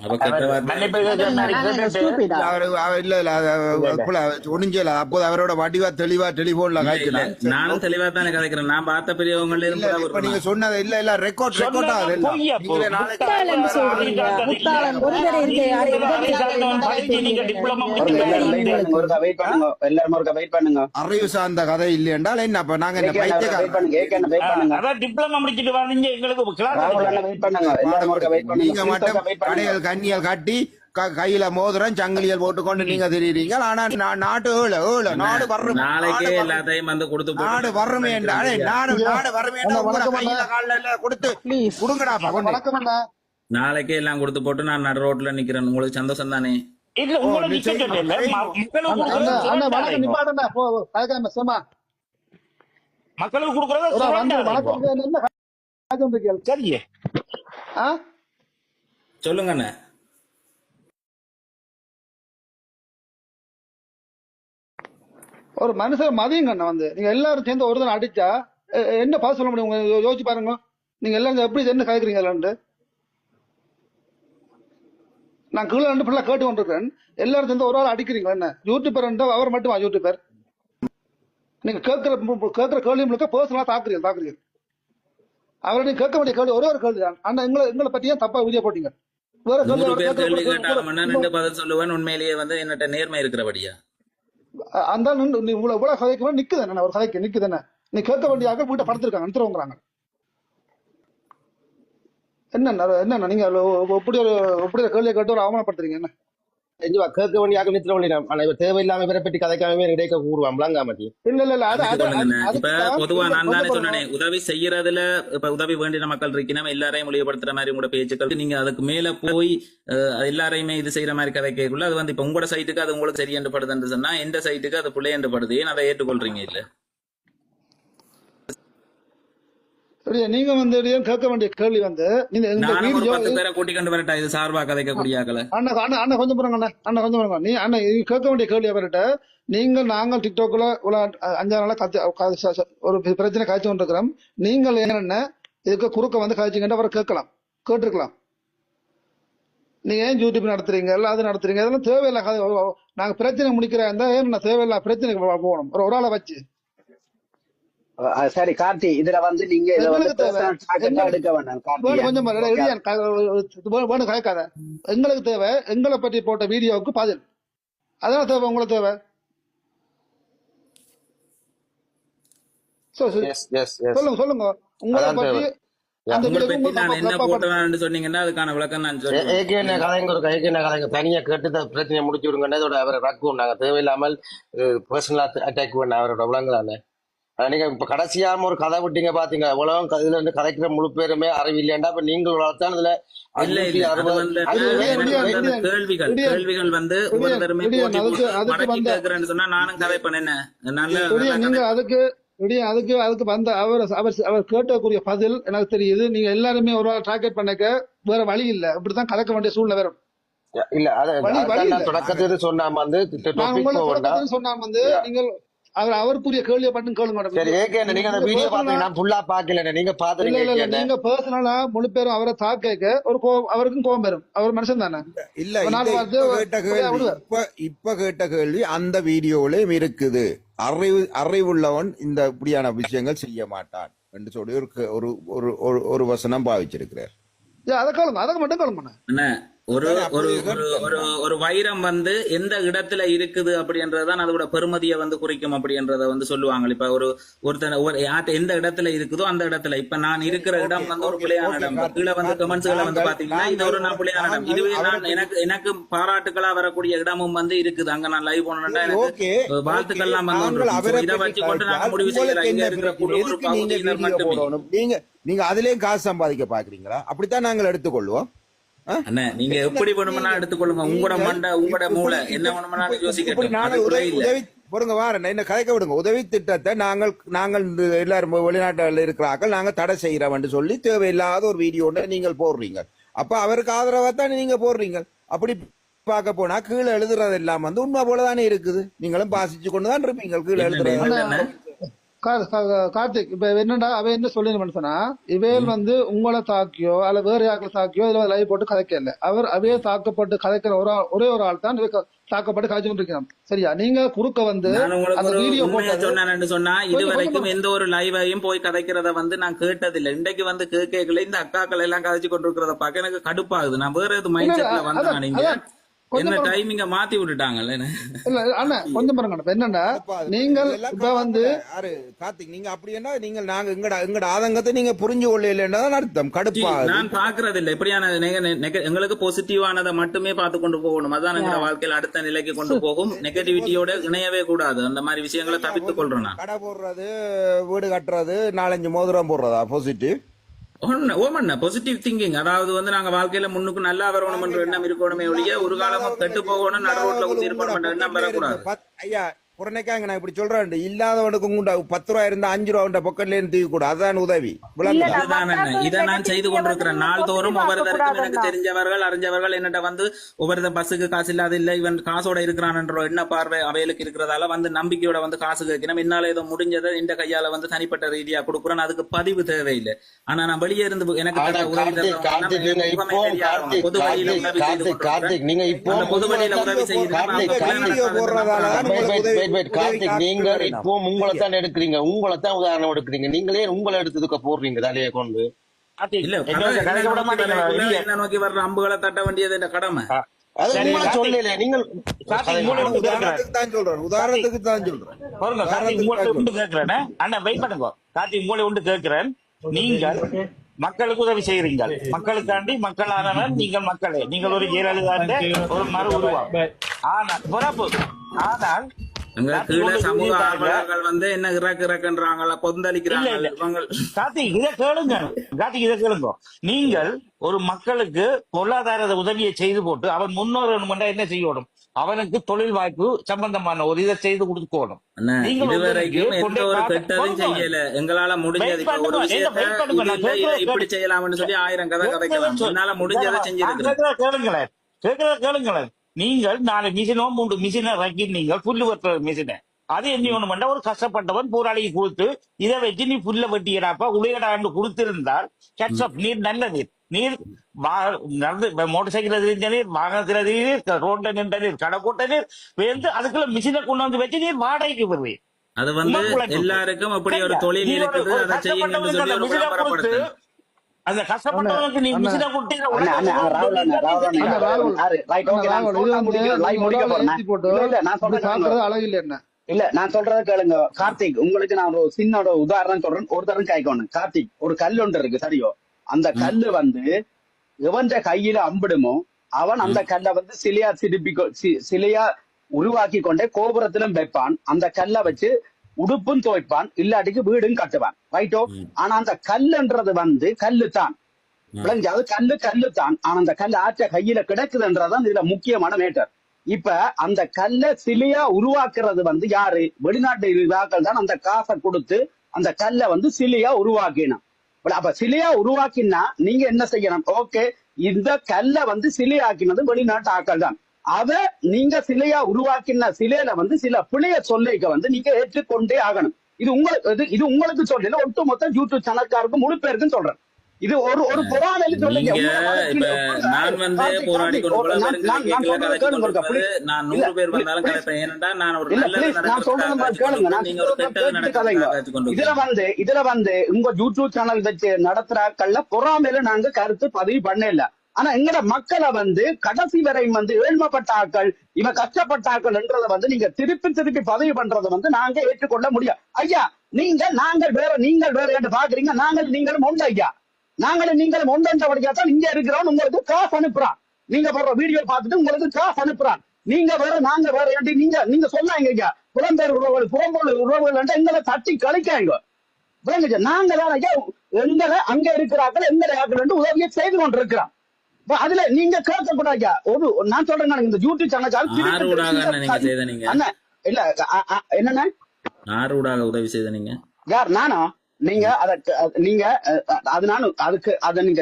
அப்ப கெட்ட வார்த்தை ஒண்ணுஞ்சல அப்போது அவரோட வடிவா தெளிவா டெலிபோன்ல இல்ல, காய்ச்சினான். நானும் தெளிவா தானே கதைக்கிறேன். நான் பார்த்த பெரியவங்கள இல்ல, இப்ப நீங்க சொன்னது இல்ல ரெக்கார்ட் ஆகுது எல்லாம். நீங்களே நாளைக்கு முட்டாளன் சொல்றீங்க முட்டாளன் ஒருத்தர் இருக்கு யாரு எல்லாரும் ஒருக்கா வெயிட் பண்ணுங்க. அறிவு சார்ந்த கதை இல்லை என்றால் என்ன அப்ப நாங்க என்ன வெயிட் பைத்தியக்காரன் பண்ணுங்க, வெயிட் பண்ணுங்க. அதான் டிப்ளமா முடிச்சிட்டு வாங்க எங்களுக்கு ராகுல் அண்ணா வெயிட் பண்ணுங்க, எல்லாரும் ஒருக்கா வெயிட் பண்ணுங்க. நீங்க மட்டும் வெயிட் பண்ணுங்க. கடைகள் கண்ணியல் காட்டி கையில மோதிரம் சங்கிலியல் போட்டுக்கொண்டு நீங்க தெரியுறீங்க. ஆனா நாட்டு நாடு வர்றோம் நாளைக்கே எல்லாத்தையும் வந்து கொடுத்து நாடு வறுமை என்றாலே நாடு வறுமை கையில கால கொடுத்து கொடுங்கடாப்பா கொண்டு. நாளைக்கே எல்லாம் கொடுத்து போட்டு நான் நடு ரோட்ல நிக்கிறேன். உங்களுக்கு சந்தோஷம் தானே? இல்ல உங்களுக்கு நிக்க மக்களுக்கு கொடுக்கறத சரியே சொல்லுங்க அண்ணே. ஒரு மனுஷன் மதியம் கண்ண வந்து நீங்க எல்லாரும் சேர்ந்து ஒரு தான் அடிச்சா என்ன பார்த்து சொல்ல முடியும்? உங்க யோசிச்சு பாருங்க. நீங்க எல்லாரும் எப்படி என்ன கதைக்கிறீங்க? நான் கீழே ரெண்டு ஃபுல்லா கேட்டு கொண்டிருக்கேன். எல்லாரும் சேர்ந்து ஒரு ஆள் அடிக்கிறீங்க. என்ன யூடியூபர் அவர் மட்டுமா யூடியூபர்? நீங்க கேட்கிற கேள்வி முழுக்க பர்சனலா தாக்குறீங்க. அவரை நீங்க கேட்க வேண்டிய கேள்வி ஒரே ஒரு கேள்வி தான். ஆனா எங்களை பத்தி ஏன் தப்பா வீடியோ போட்டீங்க? வேற கேள்வி கேட்டாலும் பதில் சொல்லுவேன். உண்மையிலேயே வந்து என்னட்ட நேர்மை இருக்கிறபடியா அந்த இவ்வளவு கதைக்கணும் நிக்குதானே ஒரு கதைக்கு நிக்குதானே? நீ கேட்க வேண்டிய ஆக வீட்டை படுத்திருக்காங்க அனுத்துறவங்கிறாங்க. என்ன நீங்க இப்படி ஒரு கேள்வியை கேட்டு ஒரு அவமானப்படுத்துறீங்க? என்ன கேட்க வேண்டிய ஆக்கள் நித்திர வழி ஆனா இவர் தேவையில்லாம இவரை பற்றி கதைக்காம இடைக்க கூறுவான் விளங்கா மாட்டி இல்ல அது அதுக்கு சொல்லுங்கண்ணே. இப்ப அதுக்குதான் பொதுவா கொஞ்சம் நான் தானே கொஞ்சம் சொன்னேனே, உதவி செய்யறதுல இப்ப உதவி வேண்டிய மக்கள் இருக்கணும், எல்லாரையும் மொழிப்படுத்துற மாதிரி உங்களோட பேச்சுக்கள் நீங்க அதுக்கு மேல போய் எல்லாரையுமே இது செய்யற மாதிரி கதைக்குள்ள அது வந்து இப்ப உங்களோட சைட்டுக்கு அது உங்களுக்கு சரி என்று படுதுன்னு சொன்னா எந்த சைட்டுக்கு அது பிள்ளை என்று படுது, ஏன் அதை ஏற்றுக்கொள்றீங்க இல்ல? சரியா நீங்க வந்து கேட்க வேண்டிய கேள்வி வந்து இந்த இந்த நானும் ஒரு வீடியோ 10 பேரை கூட்டி கொண்டு வரட்டா இது சார்பா கதைக்கக்கூடிய ஆக்களை? அண்ணா அண்ணா அண்ணா கொஞ்சம் பாருங்க அண்ணா அண்ணா கொஞ்சம் பாருங்க நீ அண்ணா இது கேட்க வேண்டிய கேள்வி அவர்கிட்ட நாங்கள் டிக்டாக்ல ஒரு 5 நாளா ஒரு பிரச்சனை காய்ச்சி கொண்டிருக்கிறோம். நீங்கள் என்னென்ன இதுக்கு குறுக்க வந்து காய்ச்சிங்கன்னு அவரை கேட்டிருக்கலாம். நீங்க ஏன் யூடியூப் நடத்துறீங்க எல்லாம் அது நடத்துறீங்க அதெல்லாம் தேவையில்லை. நாங்க பிரச்சனை முடிக்கிறேன் இருந்தா ஏன் தேவையில்லை பிரச்சனைக்கு போகணும் ஒரு ஆளை வச்சு. சரி கார்த்தி, இதுல வந்து நீங்க இதை வந்து எங்களுக்கு தேவை personal target ஆ எடுக்க வேண்டாம் கார்த்தியா. கொஞ்சம் வேணும் கலைக்காத. எங்களுக்கு தேவை எங்களை பற்றி போட்ட வீடியோவுக்கு பதில். அதான் தேவை உங்களுக்கு தேவை. சொல்லுங்க உங்களை பற்றி அந்த உங்களை வீடியோக்கு பத்தி நான் என்ன உங்களுக்கு போட்டேன்னு சொன்னீங்கன்னா அதுக்கான விளக்கம் நான் சொல்லுவேன். ஏகேன கதைங்க ஒரு கைகேன கதைங்க தனியா கேட்டு பிரச்சனையை முடிச்சு விடுங்க. இதோட அவரை ரக்குவோம் நாங்க தேவையில்லாமல் பர்சனல் அட்டாக் பண்ண அவரோட விளங்கலானே. நீங்க இப்ப கடைசியாம ஒரு கதை விட்டீங்க பாத்தீங்க எவ்வளவு இதுல இருந்து கதைக்கிற முழு பேருமே அறிவில்லையாண்டா இப்ப நீங்கள் தான் இதுல இல்ல இல்ல அது வந்து எனக்கு அந்த கேள்விகள் வந்து ஒவ்வொருத்தருமே போட்டி மடக்கி கேட்கிறேன்னு சொன்னா நானும் கதை பண்ணேன் நீங்க அதுக்கு வந்த அவர் கேட்டக்கூடிய பதில் எனக்கு தெரியுது. நீங்க எல்லாருமே ஒரு ஆள் டார்கெட் பண்ணக்க வேற வழி இல்ல, இப்படித்தான் கலக்க வேண்டிய சூழ்நிலை வரும். இல்ல அதான் தொடக்கத்துல சொன்னாம வந்து சொன்னாம வந்து நீங்கள் அவருக்குரிய கேள்வியை மட்டும் கேளுங்க. சரி ஏகேன நீங்க அந்த வீடியோ பாத்தீங்கன்னா ஃபுல்லா பாக்கல நீங்க பாத்துறீங்க. இல்ல நீங்க பர்சனலா முழு பேரும் அவரை தாக்க அவருக்கும் கோபம் வரும். அவர் மனுஷன் தானே. இல்ல இப்ப கேட்ட கேள்வி அந்த வீடியோலயும் இருக்குது. அறிவுள்ளவன் இந்த இப்படியான விஷயங்கள் செய்ய மாட்டான் என்று சொல்லி ஒரு வசனம் பாவிச்சிருக்கிறார். அதை கேளுங்க, அதை மட்டும் கேளுங்க. ஒரு வைரம் வந்து எந்த இடத்துல இருக்குது அப்படின்றதான் அதோட பெருமதியை வந்து குறிக்கும் அப்படின்றத வந்து சொல்லுவாங்க. இப்ப ஒருத்தர் எந்த இடத்துல இருக்குதோ அந்த இடத்துல இப்ப நான் இருக்கிற இடம் வந்து ஒரு பிள்ளையான இடம். கீழே வந்து கமெண்ட்ஸ்களை வந்து பாத்தீங்கன்னா இது ஒரு நான் பிள்ளையான இடம். இதுவே நான் எனக்கு பாராட்டுகளா வரக்கூடிய இடமும் வந்து இருக்குது. அங்க நான் லைவ் போனேன்னா எனக்கு வாழ்த்துக்கள்லாம் வந்து இதை வச்சு கொண்டு நாங்க முடிவு செய்யலாம். இங்க இருக்கிற ஒரு பகுதியினர் மட்டுமே நீங்க அதுலயும் காசு சம்பாதிக்க பாக்குறீங்களா? அப்படித்தான் நாங்கள் எடுத்துக்கொள்வோம். அண்ணா நீங்க எப்படி வேணும்னா எடுத்துக்கொள்ளுங்க. உங்களோட மண்டை உங்களோட மூளை என்ன வேணும்னா யோசிக்கட்டும். உதவி பொருங்க வாரேன் என்ன கதைக்க விடுங்க. உதவி திட்டத்தை நாங்கள் எல்லாரும் வெளிநாட்டில் இருக்கிறார்கள் நாங்க தடை செய்யறோம் சொல்லி தேவையில்லாத ஒரு வீடியோ நீங்கள் போடுறீங்க. அப்ப அவருக்கு ஆதரவா தான் நீங்க போடுறீங்க. அப்படி பார்க்க போனா கீழே எழுதுறது எல்லாம் வந்து உண்மை போலதானே இருக்குது. நீங்களும் பாசிச்சு கொண்டுதான் இருப்பீங்க கீழே எழுதுறது. கார்த்திக் இப்ப என்னடா அவ என்ன சொல்லி சொன்னா இவையில் வந்து உங்களை தாக்கியோ அல்ல வேற யாருக்கும் தாக்கியோ இதுல லைவ் போட்டு கதைக்கல. அவையே தாக்கப்பட்டு கதைக்கிற ஒரே ஒரு ஆள் தான் தாக்கப்பட்டு காய்ச்சி கொண்டிருக்கிறான். சரியா நீங்க குறுக்க வந்து அந்த வீடியோ சொன்னேன்னு சொன்னா இது வரைக்கும் எந்த ஒரு லைவையும் போய் கதைக்கிறத வந்து நான் கேட்டதில்லை. இன்றைக்கு வந்து கேட்கல இந்த அக்காக்கள் எல்லாம் கதைச்சு கொண்டிருக்கிறத பார்க்க எனக்கு கடுப்பாகுது. நான் வேற எது மைண்ட் செட்ல வந்தேன். நீங்க என்ன டைமிங்க மாத்தி விட்டுட்டாங்கல்ல. இல்ல அண்ணா கொஞ்சம் பாருங்க என்னன்னா நீங்கள் இப்ப வந்து கார்த்திக் நீங்க அப்படி என்ன நாங்க எங்கட ஆதங்கத்தை நீங்க புரிஞ்சு கொள்ளலன்றதான் அர்த்தம். கடுப்பா நான் பாக்குறது இல்ல இப்படியான எங்களுக்கு பாசிட்டிவானதை மட்டுமே பார்த்து கொண்டு போகணும். அதான் எங்க வாழ்க்கையில அடுத்த நிலைக்கு கொண்டு போகும். நெகட்டிவிட்டியோட இணையவே கூடாது. அந்த மாதிரி விஷயங்களை தவிர்த்துக் கொள்றேன். கடை போடுறது வீடு கட்டுறது 4-5 மோதிரம் போடுறதா பாசிட்டிவ் பாசிட்டிவ் திங்கிங். அதாவது வந்து நாங்க வாழ்க்கையில முன்னுக்கு நல்லா வரணும் என்ற எண்ணம் இருக்கணுமே ஒழிய ஒரு காலமும் கெட்டு போகணும் நடு ரோட்ல குத்தி இருக்கணும் என்ற எண்ணம் வரக்கூடாது. ஐயா புறநேக்காங்க நான் இப்படி சொல்றேன். இல்லாதவனுக்கு 10 ரூபாய் இருந்தா 5 ரூபா பொக்கெட்ல இருந்து தூக்கி கூட அதுதான் உதவி. இதை நான் செய்து கொண்டிருக்கிறேன். நாள்தோறும் ஒவ்வொருத்தருக்கும் எனக்கு தெரிஞ்சவர்கள் அறிஞ்சவர்கள் என்னட்ட வந்து ஒவ்வொருத்த பஸ்ஸுக்கு காசு இல்லாத இல்ல இவன் காசோட இருக்கிறான் என்ற என்ன பார்வை அவைகளுக்கு இருக்கிறதால வந்து நம்பிக்கையோட வந்து காசு கேட்கணும். என்னால ஏதோ முடிஞ்சதை இந்த கையால வந்து தனிப்பட்ட ரீதியா கொடுக்குறேன். அதுக்கு பதிவு தேவையில்லை. ஆனா நான் வெளியே இருந்து எனக்கு பொது வழியில உதவி செய்து பொது வழியில உதவி செய்து கார்த்திக் நீங்க இப்போ உங்களை தான் எடுக்கிறீங்க. உங்களை தான் உதாரணம் எடுக்கிறீங்க. நீங்களே உங்களை எடுத்ததுக்கு போடுறீங்க தலையை கொண்டு. என்ன நோக்கி வர்ற அம்புகளை தட்ட வேண்டியது என்ற கடமை. சொல்லல நீங்கள் உதாரணத்துக்கு தான் சொல்றேன். அண்ணா வெயிட் பண்ணுங்க. கார்த்திக் உங்களை ஒன்று கேட்கிறேன். நீங்கள் மக்களுக்கு உதவி செய்கிறீங்க. மக்களுக்காண்டி மக்களானவர் நீங்கள் மக்களே. நீங்கள் ஒரு ஜெயலலிதா ஒரு மறு உருவம். ஆனால் பிறப்பு ஆனால் அங்க கீழே சமூக ஆர்வலர்கள் வந்து என்ன இறக்குறாங்களா, இல்ல கொந்தளிக்கிறாங்க இல்ல இவங்க. கார்த்திக் இதை கேளுங்க. கார்த்திக் இதை கேளுங்க. நீங்கள் ஒரு மக்களுக்கு பொருளாதார உதவியை செய்து போட்டு அவன் முன்னோர் என்ன செய்யணும், அவனுக்கு தொழில் வாய்ப்பு சம்பந்தமான ஒரு இதை செய்து கொடுக்கணும். அண்ணா, நீங்கள் இதுவரைக்கும் எந்த ஒரு கெட்டதும் செய்யல. எங்களால முடிஞ்சது இப்ப ஒரு விஷயத்த இது இல்ல, இதை இப்படி செய்யலாம்னு சொல்லி 1000 கதை கதைக்கலாம். என்னால முடிஞ்சதை செஞ்சிருக்கிறேன். கேளுங்களேன். நீங்கள் 4 மிஷினோ 3 மிஷினை இறக்கி நீங்கள் புல்லு வெட்டுற மிஷினை அது என்ன ஒண்ணு ஒரு கஷ்டப்பட்டவன் போராளிக்கு கொடுத்து இதை வச்சு நீ புல்ல வெட்டியடாப்பா உலகடாண்டு கொடுத்திருந்தால் கட்சப் நீர் நல்ல நீர் நடந்து மோட்டர் சைக்கிள் தெரிஞ்ச நீர், வாகனத்துல நீர், ரோட்ல நின்ற நீர், கடை போட்ட நீர் வேந்து அதுக்குள்ள மிஷினை கொண்டு வந்து வச்சு நீர் வாடகைக்கு வருவீர். அது வந்து எல்லாருக்கும் அப்படி ஒரு தொழில் இருக்குது, அதை செய்யுங்கன்னு சொல்லி ஒரு விளம்பரப்படுத்து. அந்த கஷ்டப்பட்டவனுக்கு நீ மிஷினை கொடுத்து அழகு இல்ல என்ன இல்ல நான் சொல்றத கேளுங்க கார்த்திக். உங்களுக்கு நான் ஒரு சின்ன உதாரணம் சொல்றேன், ஒரு தரம் கேட்கணும். கார்த்திக், ஒரு கல் ஒன்று இருக்கு சரியோ, அந்த கல்லு வந்து எவன் கையில அம்பிடுமோ அவன் அந்த கல்லை வந்து சிலையா உருவாக்கி கொண்டே கோபுரத்திலும் வைப்பான். அந்த கல்லை வச்சு உடுப்பும் துவைப்பான், இல்லாட்டிக்கு வீடும் கட்டுவான். ரைட்டோ? ஆனா அந்த கல்லுன்றது வந்து கல்லு தான், விளங்காது கல்லு தான். ஆனா அந்த கல் ஆற்ற கையில கிடக்குதுன்றதான் இதுல முக்கியமான மேட்டர். இப்ப அந்த கல்லை சிலையா உருவாக்குறது வந்து யாரு? வெளிநாட்டு இதாக்கள் தான் அந்த காசை கொடுத்து அந்த கல்லை வந்து சிலையா உருவாக்கினான். அப்ப சிலையா உருவாக்கினா நீங்க என்ன செய்யணும்? ஓகே, இந்த கல்லை வந்து சிலையாக்கினது வெளிநாட்டு ஆக்கள் தான். அத நீங்க சிலையா உருவாக்கின சிலையில வந்து சில பிழைய சொல்லிக்க வந்து நீங்க ஏற்றுக்கொண்டே ஆகணும். இது உங்களுக்கு சொல்லல, ஒட்டுமொத்த யூடியூப் சேனல்காருக்கும் முழு பேருக்கும் சொல்றேன். இது ஒரு புறாணி சொல்லுங்க. நான் வந்து போராடி நான் 100 பேர் வந்தாலும் கலைப்பேன். ஏனென்றா நான் ஒரு இதுல வந்து உங்க யூடியூப் சேனல் வச்சு நடத்துறாக்கள்ல பொறாமையில நாங்க கருத்து பதிவு பண்ணல. ஆனா எங்கட மக்களை வந்து கடைசி வரை வந்து ஏழ்மைப்பட்ட ஆக்கள், இவன் கஷ்டப்பட்ட ஆக்கள்ன்றத வந்து நீங்க திருப்பி பதிவு பண்றதை வந்து நாங்க ஏற்றுக்கொள்ள முடியாது. ஐயா நாங்கள் வேற என்று பாக்குறீங்க. நீங்களும் ஒன்று ஐயா, நீங்களும் ஒன்றபடியாத்தான் இங்க இருக்கிறோம். உங்களுக்கு காசு அனுப்புறான், நீங்க போடுற வீடியோ பார்த்துட்டு உங்களுக்கு காசு அனுப்புறான். நீங்க வேற நாங்க வேற நீங்க சொன்னாங்க ஐயா, புலம்பெயர் உறவுகள் புறம்பொருள் உறவுகள் எங்களை தட்டி கழிக்காங்க. நாங்க தான் ஐயா எங்களை அங்க இருக்கிறார்கள் எங்களை ஆக்கள் உதவியை செய்து கொண்டிருக்கிறோம். அதுல நீங்க கேட்கக்கூடாது. நான் சொல்றேன், இந்த யூடியூப் சேனல் இல்ல என்னன்னா உதவி செய்த நீங்க யார்? நானா? நீங்க அதுக்கு நீங்க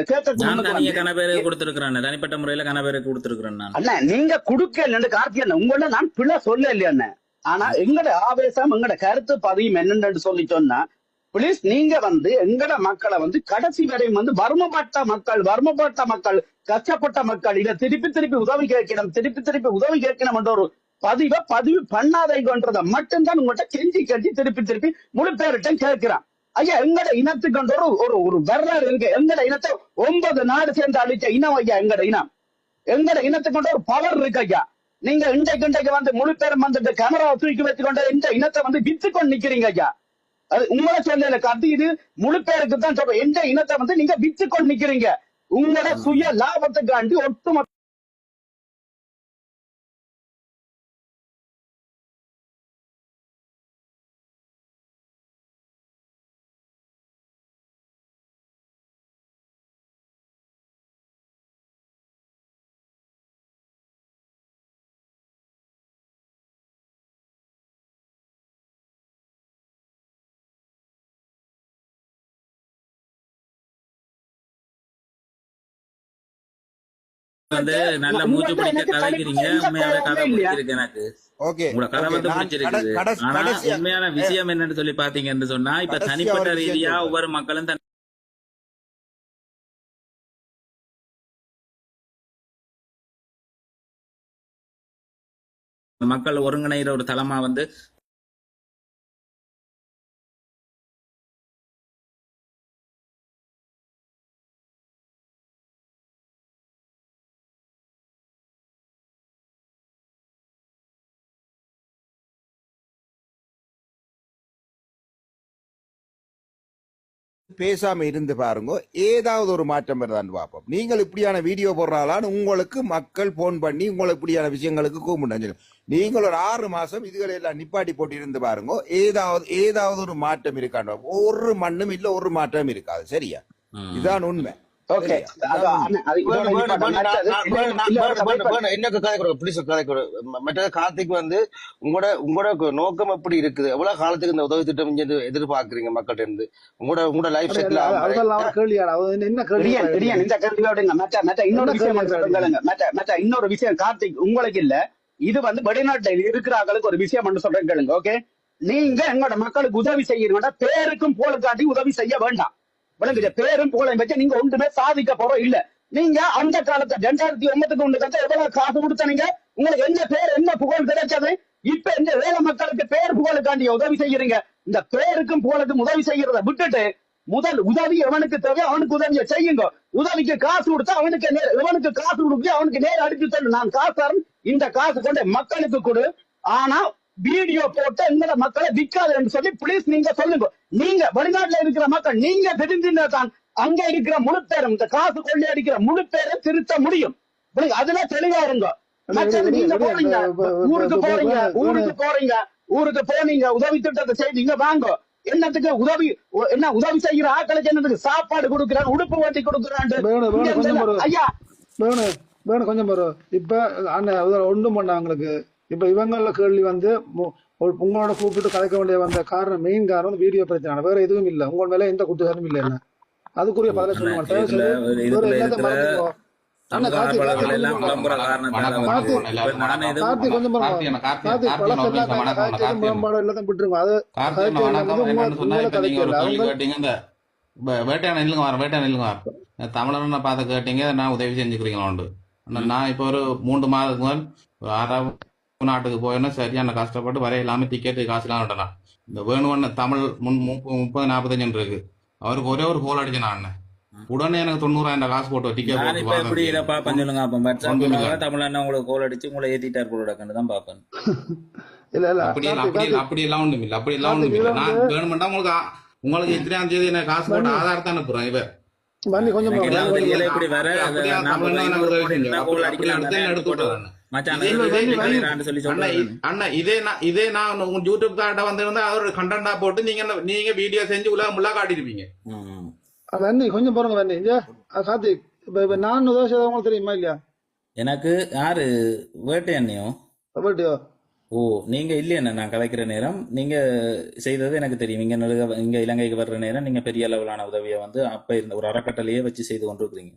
கனபேருக்கு கொடுத்திருக்கிறேன், தனிப்பட்ட முறையில கனபேருக்கு கொடுத்திருக்கிறேன். அண்ணா நீங்க கொடுக்க கார்த்திகன் உங்கள நான் பிள்ளை சொல்ல இல்லையா? ஆனா எங்கட ஆவேசம் எங்கட கருத்து பதியும் என்னன்னு சொல்லி சொன்னா, பிளீஸ் நீங்க வந்து எங்கட மக்களை வந்து கடைசி வரையும் வந்து வறுமப்பட்ட மக்கள் கஷ்டப்பட்ட மக்கள் இதை திருப்பி உதவி கேட்கணும் என்ற ஒரு பதிவு பண்ணாதைன்றத மட்டும்தான் உங்கள்கிட்ட கெஞ்சி திருப்பி முழு பேர்கிட்ட கேட்கிறான். ஐயா எங்கட இனத்துக்கு ஒரு வரலாறு இருக்கு. எங்கட இனத்தை 9 நாடு சேர்ந்து அழிச்ச இனம் ஐயா எங்கட இனம். எங்கட இனத்துக்கு ஒரு பவர் இருக்கு ஐயா. நீங்க இன்றைக்கு வந்து முழு பேரும் வந்துட்டு கேமராவை தூக்கி வச்சுக்கொண்டு இந்த இனத்தை வந்து வித்து கொண்டு நிக்கிறீங்க ஐயா. அது உங்களை சேர்ந்த கருத்து, இது முழு பேருக்கு தான் சொல்றேன். எந்த இனத்தை வந்து நீங்க வித்து கொண்டு நிக்கிறீங்க உங்களோட சுய லாபத்துக்காண்டி. ஒட்டுமொத்த வந்து நல்ல மூச்சு பிடிக்க கதைக்கிறீங்க. உண்மையாவே கதை பிடிச்சிருக்கு எனக்கு. உங்களோட கதை வந்து பிடிச்சிருக்குது. ஆனா உண்மையான விஷயம் என்னன்னு சொல்லி பாத்தீங்கன்னு சொன்னா, இப்ப தனிப்பட்ட ரீதியா ஒவ்வொரு மக்களும் மக்கள் ஒருங்கிணைகிற ஒரு தளமா வந்து பேசாம இருந்து பாருங்க, ஏதாவது ஒரு மாற்றம் வருதான்னு பார்ப்போம். நீங்கள் இப்படியான வீடியோ போடுறாளான்னு உங்களுக்கு மக்கள் போன் பண்ணி உங்களை இப்படியான விஷயங்களுக்கு கூப்பிட்டு, நீங்கள் ஒரு 6 மாசம் இதுகளை எல்லாம் நிப்பாட்டி போட்டு இருந்து பாருங்க, ஏதாவது ஒரு மாற்றம் இருக்கான்னு. ஒரு மண்ணும் இல்ல, ஒரு மாற்றம் இருக்காது. சரியா? இதுதான் உண்மை. ஓகே, கார்த்திக் வந்து உங்களோட நோக்கம் எப்படி இருக்குது? எவ்வளவு காலத்துக்கு இந்த உதவி திட்டம் எதிர்பார்க்கறீங்க மக்கள்கிட்ட இருந்து? உங்களோட லைஃப் செட்டில் இன்னொரு விஷயம் கார்த்திக் உங்களுக்கு இல்ல, இது வந்து வெளிநாட்டுல இருக்கிறாங்களுக்கு ஒரு விஷயம் மட்டும் சொல்றேன் கேளுங்க. ஓகே, நீங்க எங்களோட மக்களுக்கு உதவி செய்யறீங்க, பேருக்கும் போல காட்டி உதவி செய்ய வேண்டாம். விளங்குச்ச? பேரும் புகழையும் வச்சு நீங்க ஒன்றுமே சாதிக்க போறோம் இல்ல. நீங்க அந்த காலத்தை 2009 எவ்வளவு காசு கொடுத்தீங்க? உங்களுக்கு என்ன பேர் என்ன புகழ் கிடைச்சது? இப்ப இந்த வேலை மக்களுக்கு பேர் புகழுக்காண்டிய உதவி செய்யறீங்க. இந்த பேருக்கும் புகழுக்கும் உதவி செய்யறத விட்டுட்டு முதல் உதவி எவனுக்கு தேவை அவனுக்கு உதவியை செய்யுங்க. உதவிக்கு காசு கொடுத்தா அவனுக்கு எவனுக்கு காசு கொடுத்து அவனுக்கு நேரம் அடிச்சு சொல்லு, நான் காசு இந்த காசு கொண்டு மக்களுக்கு கொடு, ஆனா வீடியோ போட்டு எங்களை மக்களை விற்காது என்று சொல்லி பிளீஸ் நீங்க சொல்லுங்க. நீங்க வெளிநாட்டுல இருக்கிற மக்கள் நீங்க தெரிஞ்சுதான் அங்க இருக்கிற முழு பேரும் இந்த காசு கொள்ளை அடிக்கிற முழு பேரை திருத்த முடியும். அதுல தெளிவா இருங்க. நீங்க போறீங்க ஊருக்கு போனீங்க உதவி திட்டத்தை செய்தீங்க, வாங்க. என்னத்துக்கு உதவி? என்ன உதவி செய்யற ஆட்களுக்கு என்னத்துக்கு சாப்பாடு கொடுக்குறான், உடுப்பு ஓட்டி கொடுக்குறான்? ஐயா வேணும் கொஞ்சம் வரும். இப்ப ஒன்றும் பண்ணாங்களுக்கு இப்ப இவங்கள கேள்வி வந்து உங்களோட கூப்பிட்டு கலைக்க வேண்டிய வந்த காரணம், மெயின் காரணம் வீடியோ பிரச்சனை, வேற எதுவும் இல்ல. உங்க மேல எந்த குற்றச்சாட்டும் இல்ல. என்ன அதுக்குரிய பதில சொல்லுங்க. தமிழனை பார்த்து கேட்டீங்க, நான் உதவி செஞ்சுக்கிறீங்களோண்டு. நான் இப்ப ஒரு 3 மாதத்துக்கு முதல் 6 நாட்டுக்கு போயிடணும், சரியான கஷ்டப்பட்டு வரைய இல்லாம டிக்கெட்டு காசு எல்லாம் விட்டனா. இந்த வேணுவன்னு தமிழ் 30-45 இருக்கு, அவருக்கு ஒரே ஒரு கோல் அடிச்சு நான் உடனே எனக்கு 90,000 காசு போட்டு டிக்கெட் தமிழ் உங்களுக்கு கோல் அடிச்சு உங்களை ஏத்திட்டார் போலதான் பாப்பேன். அப்படி எல்லாம் ஒண்ணும் இல்ல, அப்படி எல்லாம் ஒண்ணும் இல்ல. நான் வேணுமெண்டா உங்களுக்கு எத்தனையாம் தேதி என்ன காசு போட்டு ஆதாரத்தை அனுப்புறேன். இவர் இதே நான் யூடியூப் கார்ட வந்திருந்தா அதோட கண்டென்ட்டா போட்டு நீங்க வீடியோ செஞ்சு உலகம் முல்லா காட்டிருப்பீங்க. கொஞ்சம் பாருங்க வண்ணி கார்த்திக், இப்ப நான் உதவி செய்தவங்களுக்கு தெரியுமா இல்லையா? எனக்கு யாரு வேட்டை அண்ணியோ வேட்டையோ? ஓ, நீங்க இல்லையா? நான் கதைக்கிற நேரம் நீங்க செய்தது எனக்கு தெரியும். இங்க இலங்கைக்கு வர்ற நேரம் நீங்க பெரிய அளவிலான உதவியை வந்து அப்ப இருந்த ஒரு அறக்கட்டளையே வச்சு செய்து கொண்டிருக்கிறீங்க.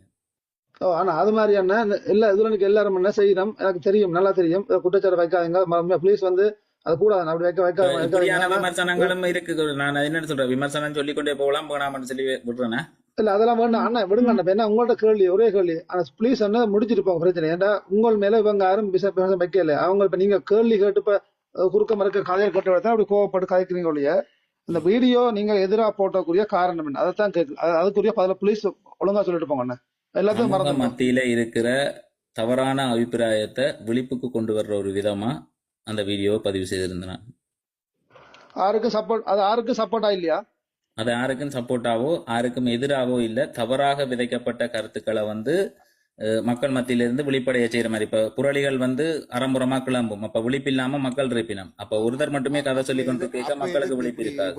ஆனா அது மாதிரி என்ன எல்லா இதுல எனக்கு எல்லாரும் என்ன செய்யறோம் எனக்கு தெரியும், நல்லா தெரியும். குற்றச்சாட்டு வைக்காதீங்க பிளீஸ். வந்து அது கூட அப்படி வைக்க விமர்சனங்களும் இருக்கு. நான் என்ன சொல்றேன், விமர்சனம் சொல்லிக்கொண்டே போகலாம் போகலாம்னு சொல்லி விடுறேன். இல்ல அதெல்லாம் வேண்டாம் அண்ணா, விடுங்க அண்ணா. என்ன உங்கள்ட்ட கேள்வி ஒரே கேள்வி, ஆனா பிளீஸ் அண்ணா முடிச்சுட்டு போங்க பிரச்சனை. ஏன்டா உங்கள் மேல இவங்க யாரும் வைக்கல. அவங்க இப்ப நீங்க கேள்வி கேட்டு இப்ப குறுக்க மறுக்க கதையை கேட்டு அப்படி கோவப்பட்டு கதைக்கிறீங்க ஒழிய இந்த வீடியோ நீங்க எதிராக போட்டக்கூடிய காரணம் என்ன அதைத்தான் கேட்கு. அதுக்குரிய பதில பிளீஸ் ஒழுங்கா சொல்லிட்டு போங்க அண்ணா. எல்லாத்தையும் மறந்து மத்தியில இருக்கிற தவறான அபிப்பிராயத்தை விழிப்புக்கு கொண்டு வர்ற ஒரு விதமா அந்த வீடியோவை பதிவு செய்திருந்தேன். யாருக்கும் சப்போர்ட், அது யாருக்கும் சப்போர்ட்டா இல்லையா? அது யாருக்கும் சப்போர்ட்டாவோ யாருக்கும் எதிராகவோ இல்ல, தவறாக விதைக்கப்பட்ட கருத்துக்களை வந்து மக்கள் மத்தியிலிருந்து விழிப்படைய செய்யற மாதிரி. இப்ப புரளிகள் வந்து அறம்புறமா கிளம்பும், அப்ப விழிப்பில்லாம மக்கள் இருப்பினம். அப்ப ஒருத்தர் மட்டுமே கதை சொல்லி கொண்டு கேட்க மக்களுக்கு விழிப்பு இருக்காது.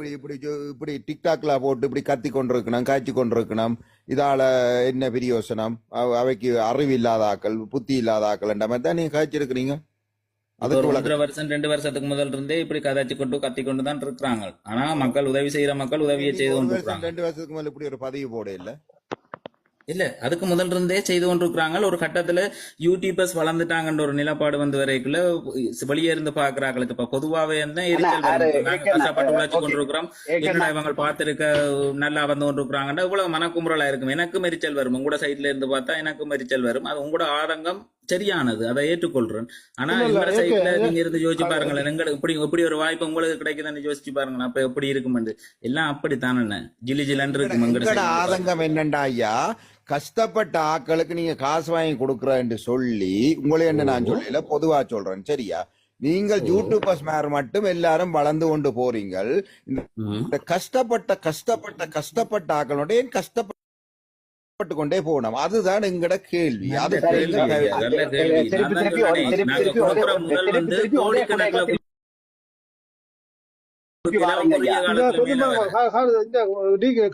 இப்படி டிக்டாக்ல போட்டு இப்படி கத்தி கொண்டிருக்கணும், காய்ச்சி கொண்டிருக்கணும், இதால என்ன பிரயோசனம், அவைக்கு அறிவு இல்லாதாக்கள் புத்தி இல்லாதாக்கள் என்ற மாதிரி தான் நீங்க காய்ச்சிருக்கிறீங்க. அது 1.5 வருஷம் 2 வருஷத்துக்கு முதல் இருந்தே இப்படி கதைச்சு கொண்டு கத்தி கொண்டு தான் இருக்கிறாங்க. ஆனா மக்கள் உதவி செய்யற மக்கள் உதவியை செய்து கொண்டு 2 வருஷத்துக்கு மேல இப்படி ஒரு பதிவு போட இல்ல, அதுக்கு முதல் இருந்தே செய்து கொண்டிருக்கிறாங்க. ஒரு கட்டத்துல யூடியூபர்ஸ் வளர்ந்துட்டாங்கன்ற ஒரு நிலப்பாடு வந்து வரைக்குள்ள வெளியே இருந்து பாக்குறாங்களுக்கு இப்ப பொதுவாவே கஷ்டப்பட்டு உழைச்சு கொண்டிருக்கிறோம், என்னடா இவங்க பார்த்திருக்க நல்லா வந்து கொண்டிருக்கிறாங்கன்னா இவ்வளவு மனக்குமுறலா இருக்கும். எனக்கும் எரிச்சல் வரும், உங்களோட சைட்ல இருந்து பார்த்தா எனக்கும் எரிச்சல் வரும். அது உங்களோட ஆதங்கம் சரியானது, அதை ஏற்றுக்கொள்றேன். ஆனா இந்த சைட்ல நீங்க இருந்து யோசிச்சு பாருங்களேன், எங்களுக்கு இப்படி ஒரு வாய்ப்பு உங்களுக்கு கிடைக்குதுன்னு யோசிச்சு பாருங்களேன், அப்ப எப்படி இருக்கும். எல்லாம் அப்படித்தானே ஜிலி ஜிலன்னு இருக்கும். ஆதங்கம் என்னண்டா ஐயா, கஷ்டப்பட்ட ஆக்களுக்கு நீங்க காசு வாங்கி கொடுக்குறேன்னு சொல்லி உங்களே என்ன நான் சொல்லல, பொதுவா சொல்றேன். சரியா? நீங்கள் யூடியூபர்ஸ் மேர் மட்டும் எல்லாரும் வளர்ந்து கொண்டு போறீங்கள். இந்த கஷ்டப்பட்ட ஆக்களுடைய கஷ்டப்பட்டு கொண்டே போகணும். அதுதான் எங்கட கேள்வி. அது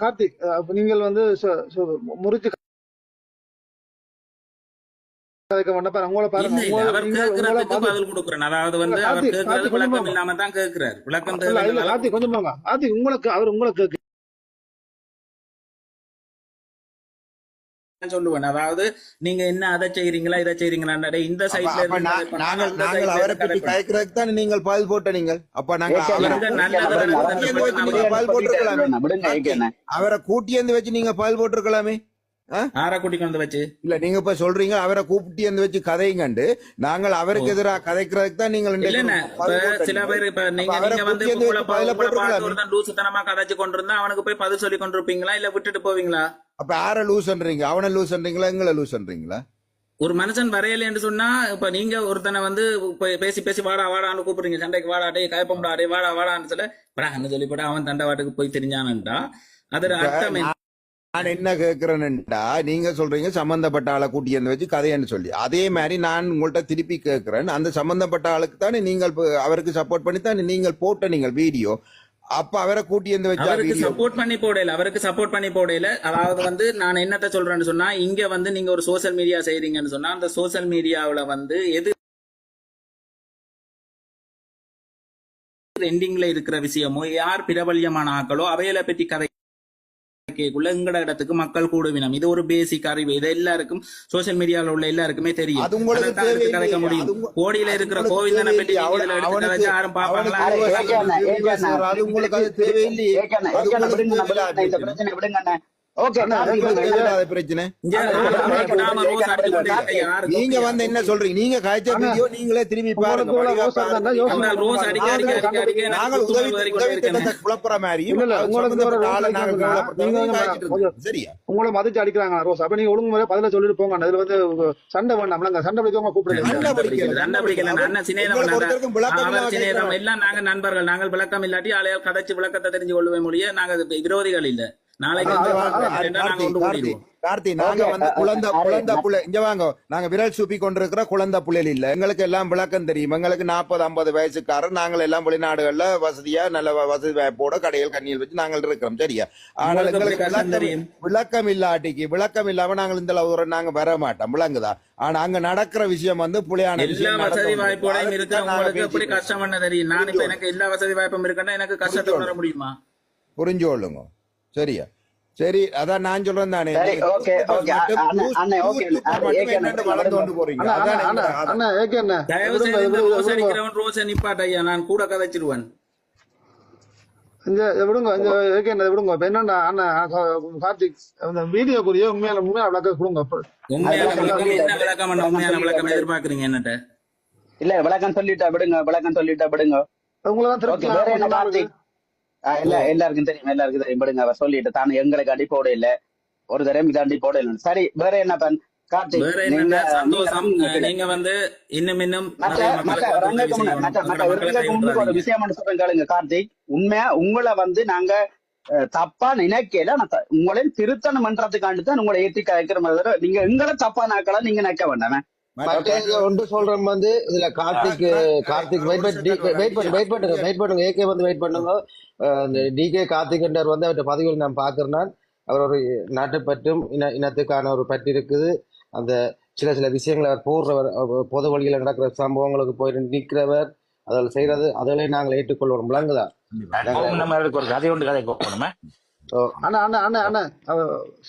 கார்த்திக், நீங்கள் வந்து முறிச்சு பதில் கொடுக்கிறேன். அதாவது வந்து அவர் கேட்கறது விளக்கம் இல்லாம தான் கேட்கிறார். விளக்கம் உங்களுக்கு அவர் உங்களுக்கு சொல்லுவேன். அதாவது நீங்க என்ன அதை செய்யறீங்களா இதை செய்யறீங்களா இந்த சைட்ல நாங்கள் அவரை பற்றி கேட்கறதுக்கு தான் நீங்கள் பதில் போட்ட நீங்கள். அப்ப நாங்கள் அவரை கூட்டியந்து வச்சு நீங்க பதில் போட்டிருக்கலாமே. கூட்டிட்டு வச்சு இல்ல நீங்க இப்ப சொல்றீங்க அவரை கூப்பிட்டு வந்து வச்சு கதைங்கண்டு. நாங்கள் அவருக்கு எதிராக கதைக்கிறதுக்கு தான் நீங்கள் சில பேர் இப்ப நீங்க வந்து லூசுத்தனமா கதைச்சு கொண்டிருந்தா அவனுக்கு போய் பதில் சொல்லி கொண்டிருப்பீங்களா இல்ல விட்டுட்டு போவீங்களா? அப்ப யார லூஸ்ன்றீங்க? அவனை லூஸ்ன்றீங்களா எங்களை லூஸ்ன்றீங்களா? ஒரு மனுஷன் வரையல என்று சொன்னா இப்ப நீங்க ஒருத்தனை வந்து பேசி பேசி வாடா வாடான்னு கூப்பிடுறீங்க, சண்டைக்கு வாடாடே கயப்பம்டாடே வாடா வாடான்னு சொல்லிப்பட அவன் தண்டை வாட்டுக்கு போய் தெரிஞ்சானுட்டா அது அர்த்தம். நான் என்ன கேட்கிறேன்டா, நீங்க சொல்றீங்க சம்பந்தப்பட்ட ஆளை கூட்டியந்து வச்சு கதைன்னு சொல்லி, அதே மாதிரி நான் உங்கள்கிட்ட திருப்பி கேட்கிறேன். அந்த சம்பந்தப்பட்ட ஆளுக்கு தானே நீங்கள் அவருக்கு சப்போர்ட் பண்ணி தானே நீங்கள் போட்ட நீங்கள் வீடியோ. அப்ப அவரை கூட்டியந்து வச்சு அவருக்கு சப்போர்ட் பண்ணி போடல. அதாவது வந்து நான் என்னத்த சொல்றேன்னு சொன்னா, இங்க வந்து நீங்க ஒரு சோசியல் மீடியா செய்றீங்கன்னு சொன்னா அந்த சோசியல் மீடியாவுல வந்து எது எண்டிங்ல இருக்கிற விஷயமோ யார் பிரபல்யமான ஆக்களோ அவையில பற்றி கதை எங்கட இடத்துக்கு மக்கள் கூடுவினம். இது ஒரு பேசிக் அறிவு. இது எல்லாருக்கும் சோசியல் மீடியாவில் உள்ள எல்லாருக்குமே தெரியும். கதைக்க முடியும். கோடியில இருக்கிற கோவிந்தனை பற்றி யாரும் பாப்பாங்களா? நீங்க வந்து என்ன சொல்றீங்க? நீங்க காய்ச்ச வீடியோ நீங்களே திரும்பி பாருங்க. நாங்கள் குழப்பற மாதிரி சரியா உங்களை மதிச்சு அடிக்கிறாங்க ரோஸ். அப்ப நீங்க ஒழுங்கு முறை பதில சொல்லிட்டு போங்க. இதுல வந்து சண்டை வேண்டாம். சண்டை பிடிக்கவங்க கூப்பிடுங்க. எல்லாம் நாங்க நண்பர்கள். நாங்கள் விளக்கம் இல்லாட்டி ஆளையால் கதைச்சு விளக்கத்தை தெரிஞ்சு கொள்ளுவே முடிய நாங்க விரோதிகள் இல்ல. கார்த்தி, நாங்க வந்து குழந்தை புள்ள இங்க வாங்க. நாங்க விரல் சூப்பி கொண்டிருக்கிற குழந்தை புள்ளைகள் இல்ல. எங்களுக்கு எல்லாம் விளக்கம் தெரியும். எங்களுக்கு 40-50 வயசுக்காரர். நாங்கள் எல்லாம் வெளிநாடுகள்ல வசதியா நல்ல வசதி வாய்ப்போட கடையில் கண்ணியில் வச்சு நாங்கள் இருக்கிறோம். சரியா? ஆனால் எங்களுக்கு விளக்கம் இல்லாம நாங்கள் இந்த தூரம் நாங்க வர மாட்டோம். விளங்குதா? ஆனா அங்க நடக்கிற விஷயம் வந்து புள்ளையான விஷயம். வசதி வாய்ப்போடையும் இருக்கு. உங்களுக்கு எப்படி கஷ்டம் பண்ண தெரியும்? நான் இப்ப எனக்கு எல்லா வசதி வாய்ப்பும் இருக்குன்னா எனக்கு கஷ்டத்தை உணர முடியுமா? புரிஞ்சு கொள்ளுங்க. சரியா? சரி, அதான் நான் சொல்றேன் தானே. நான் கூட கதைச்சிருவேன். விடுங்க விடுங்க. இப்ப என்னன்னா கார்த்திக் வீடியோக்குரிய உண்மையான விளக்கம் கொடுங்க. உண்மையான விளக்கம் எதிர்பார்க்கறீங்க என்னட்ட? இல்ல விளக்கம் சொல்லிட்டா விடுங்க. உங்களதான் எல்லாருக்கும் தெரியும் படுங்க. அவர் சொல்லிட்டு தான் எங்களுக்கு அடி போட இல்ல, ஒரு தரம் இது அடி போட இல்ல. சரி, வேற என்ன பண்ண கார்த்திக்? நீங்க வந்து இன்னும் ஒரு விஷயம் சொல்றேன் கேளுங்க கார்த்திக். உண்மையா உங்களை வந்து நாங்க தப்பா நினைக்கல. உங்களையும் திருத்தணும் பண்றதுக்காண்டி தான் உங்களை ஏற்றி கலைக்கிற மாதிரி. நீங்க எங்களை தப்பா நாக்கலாம் நீங்க நினைக்க வேண்டாமே. ஒன்று சொல்றேன் வந்து இதுல கார்த்திக் வெயிட் பண்ணுங்க. ஏகே வந்து வெயிட் பண்ணுங்க. இந்த டிகே கார்த்திக் என்றவர் வந்து அவருடைய பதிவுகள் நான் பாக்குறேன். அவர் ஒரு நாட்டுப்பற்றும் இனத்துக்கான ஒரு பற்று இருக்குது. அந்த சில விஷயங்களை அவர் போடுறவர், பொது வழியில் நடக்கிற சம்பவங்களுக்கு போய் நிற்கிறவர், அதில் செய்யறது அதெல்லாம் நாங்கள் ஏற்றுக்கொள்வோம். விளங்குதா? கதை ஒன்று கதை போகணுமே.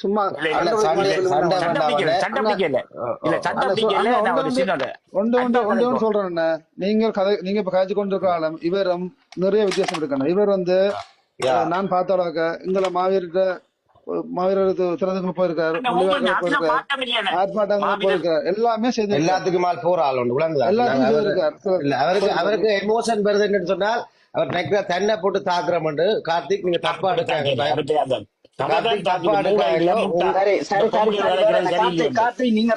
சும்மா சொல்றேன். நீங்க இப்ப காய்ச்சி கொண்டிருக்கிற ஆளும் இவரும் நிறைய வித்தியாசம் இருக்கணும். இவர் வந்து நான் பார்த்தாக்க எங்களை மாவீரர் திறந்துக்கு போயிருக்காரு, ஆத்மாட்டங்களுக்கு போயிருக்காரு. எல்லாமே செய்து எல்லாத்துக்கும் மேல் போற ஆள் ஒன்று. எல்லாத்தையும் செய்திருக்காரு. அவருக்கு எமோஷன் வருதுன்னு சொன்னால் அவர் தன்னை போட்டு தாக்குறோம். கார்த்திக் நீங்க தப்பா எடுக்காங்க. கார்த்திக் நீங்க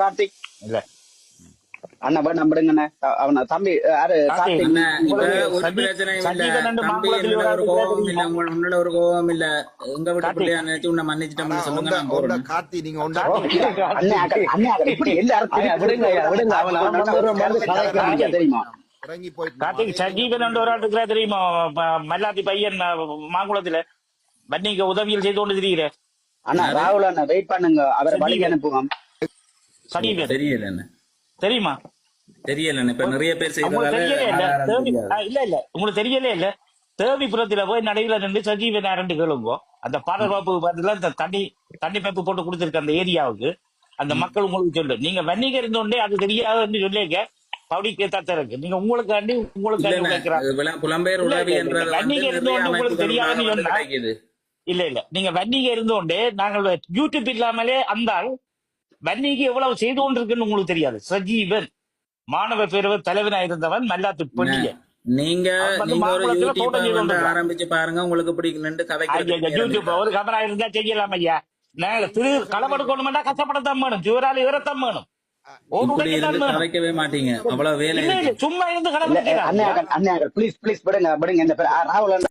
கார்த்திக் இல்ல அண்ணா நம்பிடுங்கண்ணே அவன தம்பி யாரு கார்த்திக் கார்த்திக் அண்ணா இப்ப உங்களுக்கு ஒரு பிரச்சனையும் இல்ல சஜீவன் தம்பி, மாங்குளத்தில் என்னோட ஒரு ஒரு ஆள் கோபம் இல்ல, தெரியுமா உன்னோட ஒரு கோபம் இல்ல. உங்க வீட்டு கார்த்திக் பிள்ளையா நினைச்சு உன்னை ஆனா மன்னிச்சிட்டோம்னு சொல்லுங்க, ஒண்ட நான் ஒண்ட போறேன். கார்த்தி நீங்க ஒண்ட அண்ணே இப்படி எல்லாரும் விடுங்க ஐயா, விடுங்க. அவன் கதைக்க தெரியுமா? இறங்கி போயிட்டு கார்த்திக் சஜீவன் ஒரு ஆள் இருக்கிறா தெரியுமா? மல்லாத்தி பையன் மாங்குளத்துல வன்னிக்கு உதவியில் செய்து கொண்டு திரிகிற அண்ணா யாரு? ராகுல் அண்ணா வெயிட் பண்ணுங்க, அவரை வழி சஜீவன் அனுப்புவோம். சஜீவன் தெரியல என்ன தெரியுமா? தெரியல என்ன. இப்ப நிறைய பேர் உங்களுக்கு செய்ததால தெரியலே இல்ல ஆதாரம் தேவி தெரியாது. இல்ல உங்களுக்கு தெரியலே இல்ல. தேவிபுரத்துல போய் நடுவில் நின்று சஜீவன் யாருன்னு கேளுங்க. அந்த பாதுகாப்பு பதில இந்த தண்ணி பைப்பு போட்டு கொடுத்திருக்க அந்த ஏரியாவுக்கு அந்த மக்கள் உங்களுக்கு சொல்லு. நீங்க வன்னிக இருந்தோண்டே அது தெரியாதுன்னு சொல்லிக்க பப்ளிக் தான் இருக்கு. நீங்க உங்களுக்காண்டி இல்ல கேட்கிறாங்க. புலம்பெயர் இல்ல உதவி இல்ல என்றது நீங்க வந்து வன்னிக நிறைய இருந்தோண்டு உங்களுக்கு தெரியாதுன்னு அமைப்புகள் சொன்னா கிடைக்குது. இல்ல நீங்க வன்னிக இருந்தோண்டே நாங்கள் யூடியூப் இல்லாமலே அந்த ஆள் வன்னிக்கு எவ்வளவு செய்து கொண்டிருக்குன்னு உங்களுக்கு தெரியாது. சஜீவன் மாணவ பேரவர் தலைவனா இருந்தவன் மல்லாத்து பொன்னிய நீங்க அவன் வந்து நீங்க ஒரு மாங்குளத்துல யூடியூப் தோட்டம் செய்து வந்து கொண்டிருக்கான். ஆரம்பிச்சு பாருங்க, உங்களுக்கு பிடிக்கணும்னு கதைக்கிறதுக்கு நேரம் யூடியூப் இருக்காது. ஒரு கமரா இருந்தா செய்யலாம் ஐயா. நாங்க திரு களமெடுக்கணும்னா கஷ்டப்படத்தான் வேணும். ஜோரால ஏறத்தான் வேணும். ஒரு இப்படி உடைக்கத்தான் இருந்து வேணும். கதைக்கவே மாட்டீங்க, அவ்வளவு வேலை இல்ல இருக்கு. சும்மா இருந்து இல்ல களமெடுக்கிறாங்க. அண்ணே ப்ளீஸ் விடுங்க இந்த ராகுல் அண்ணா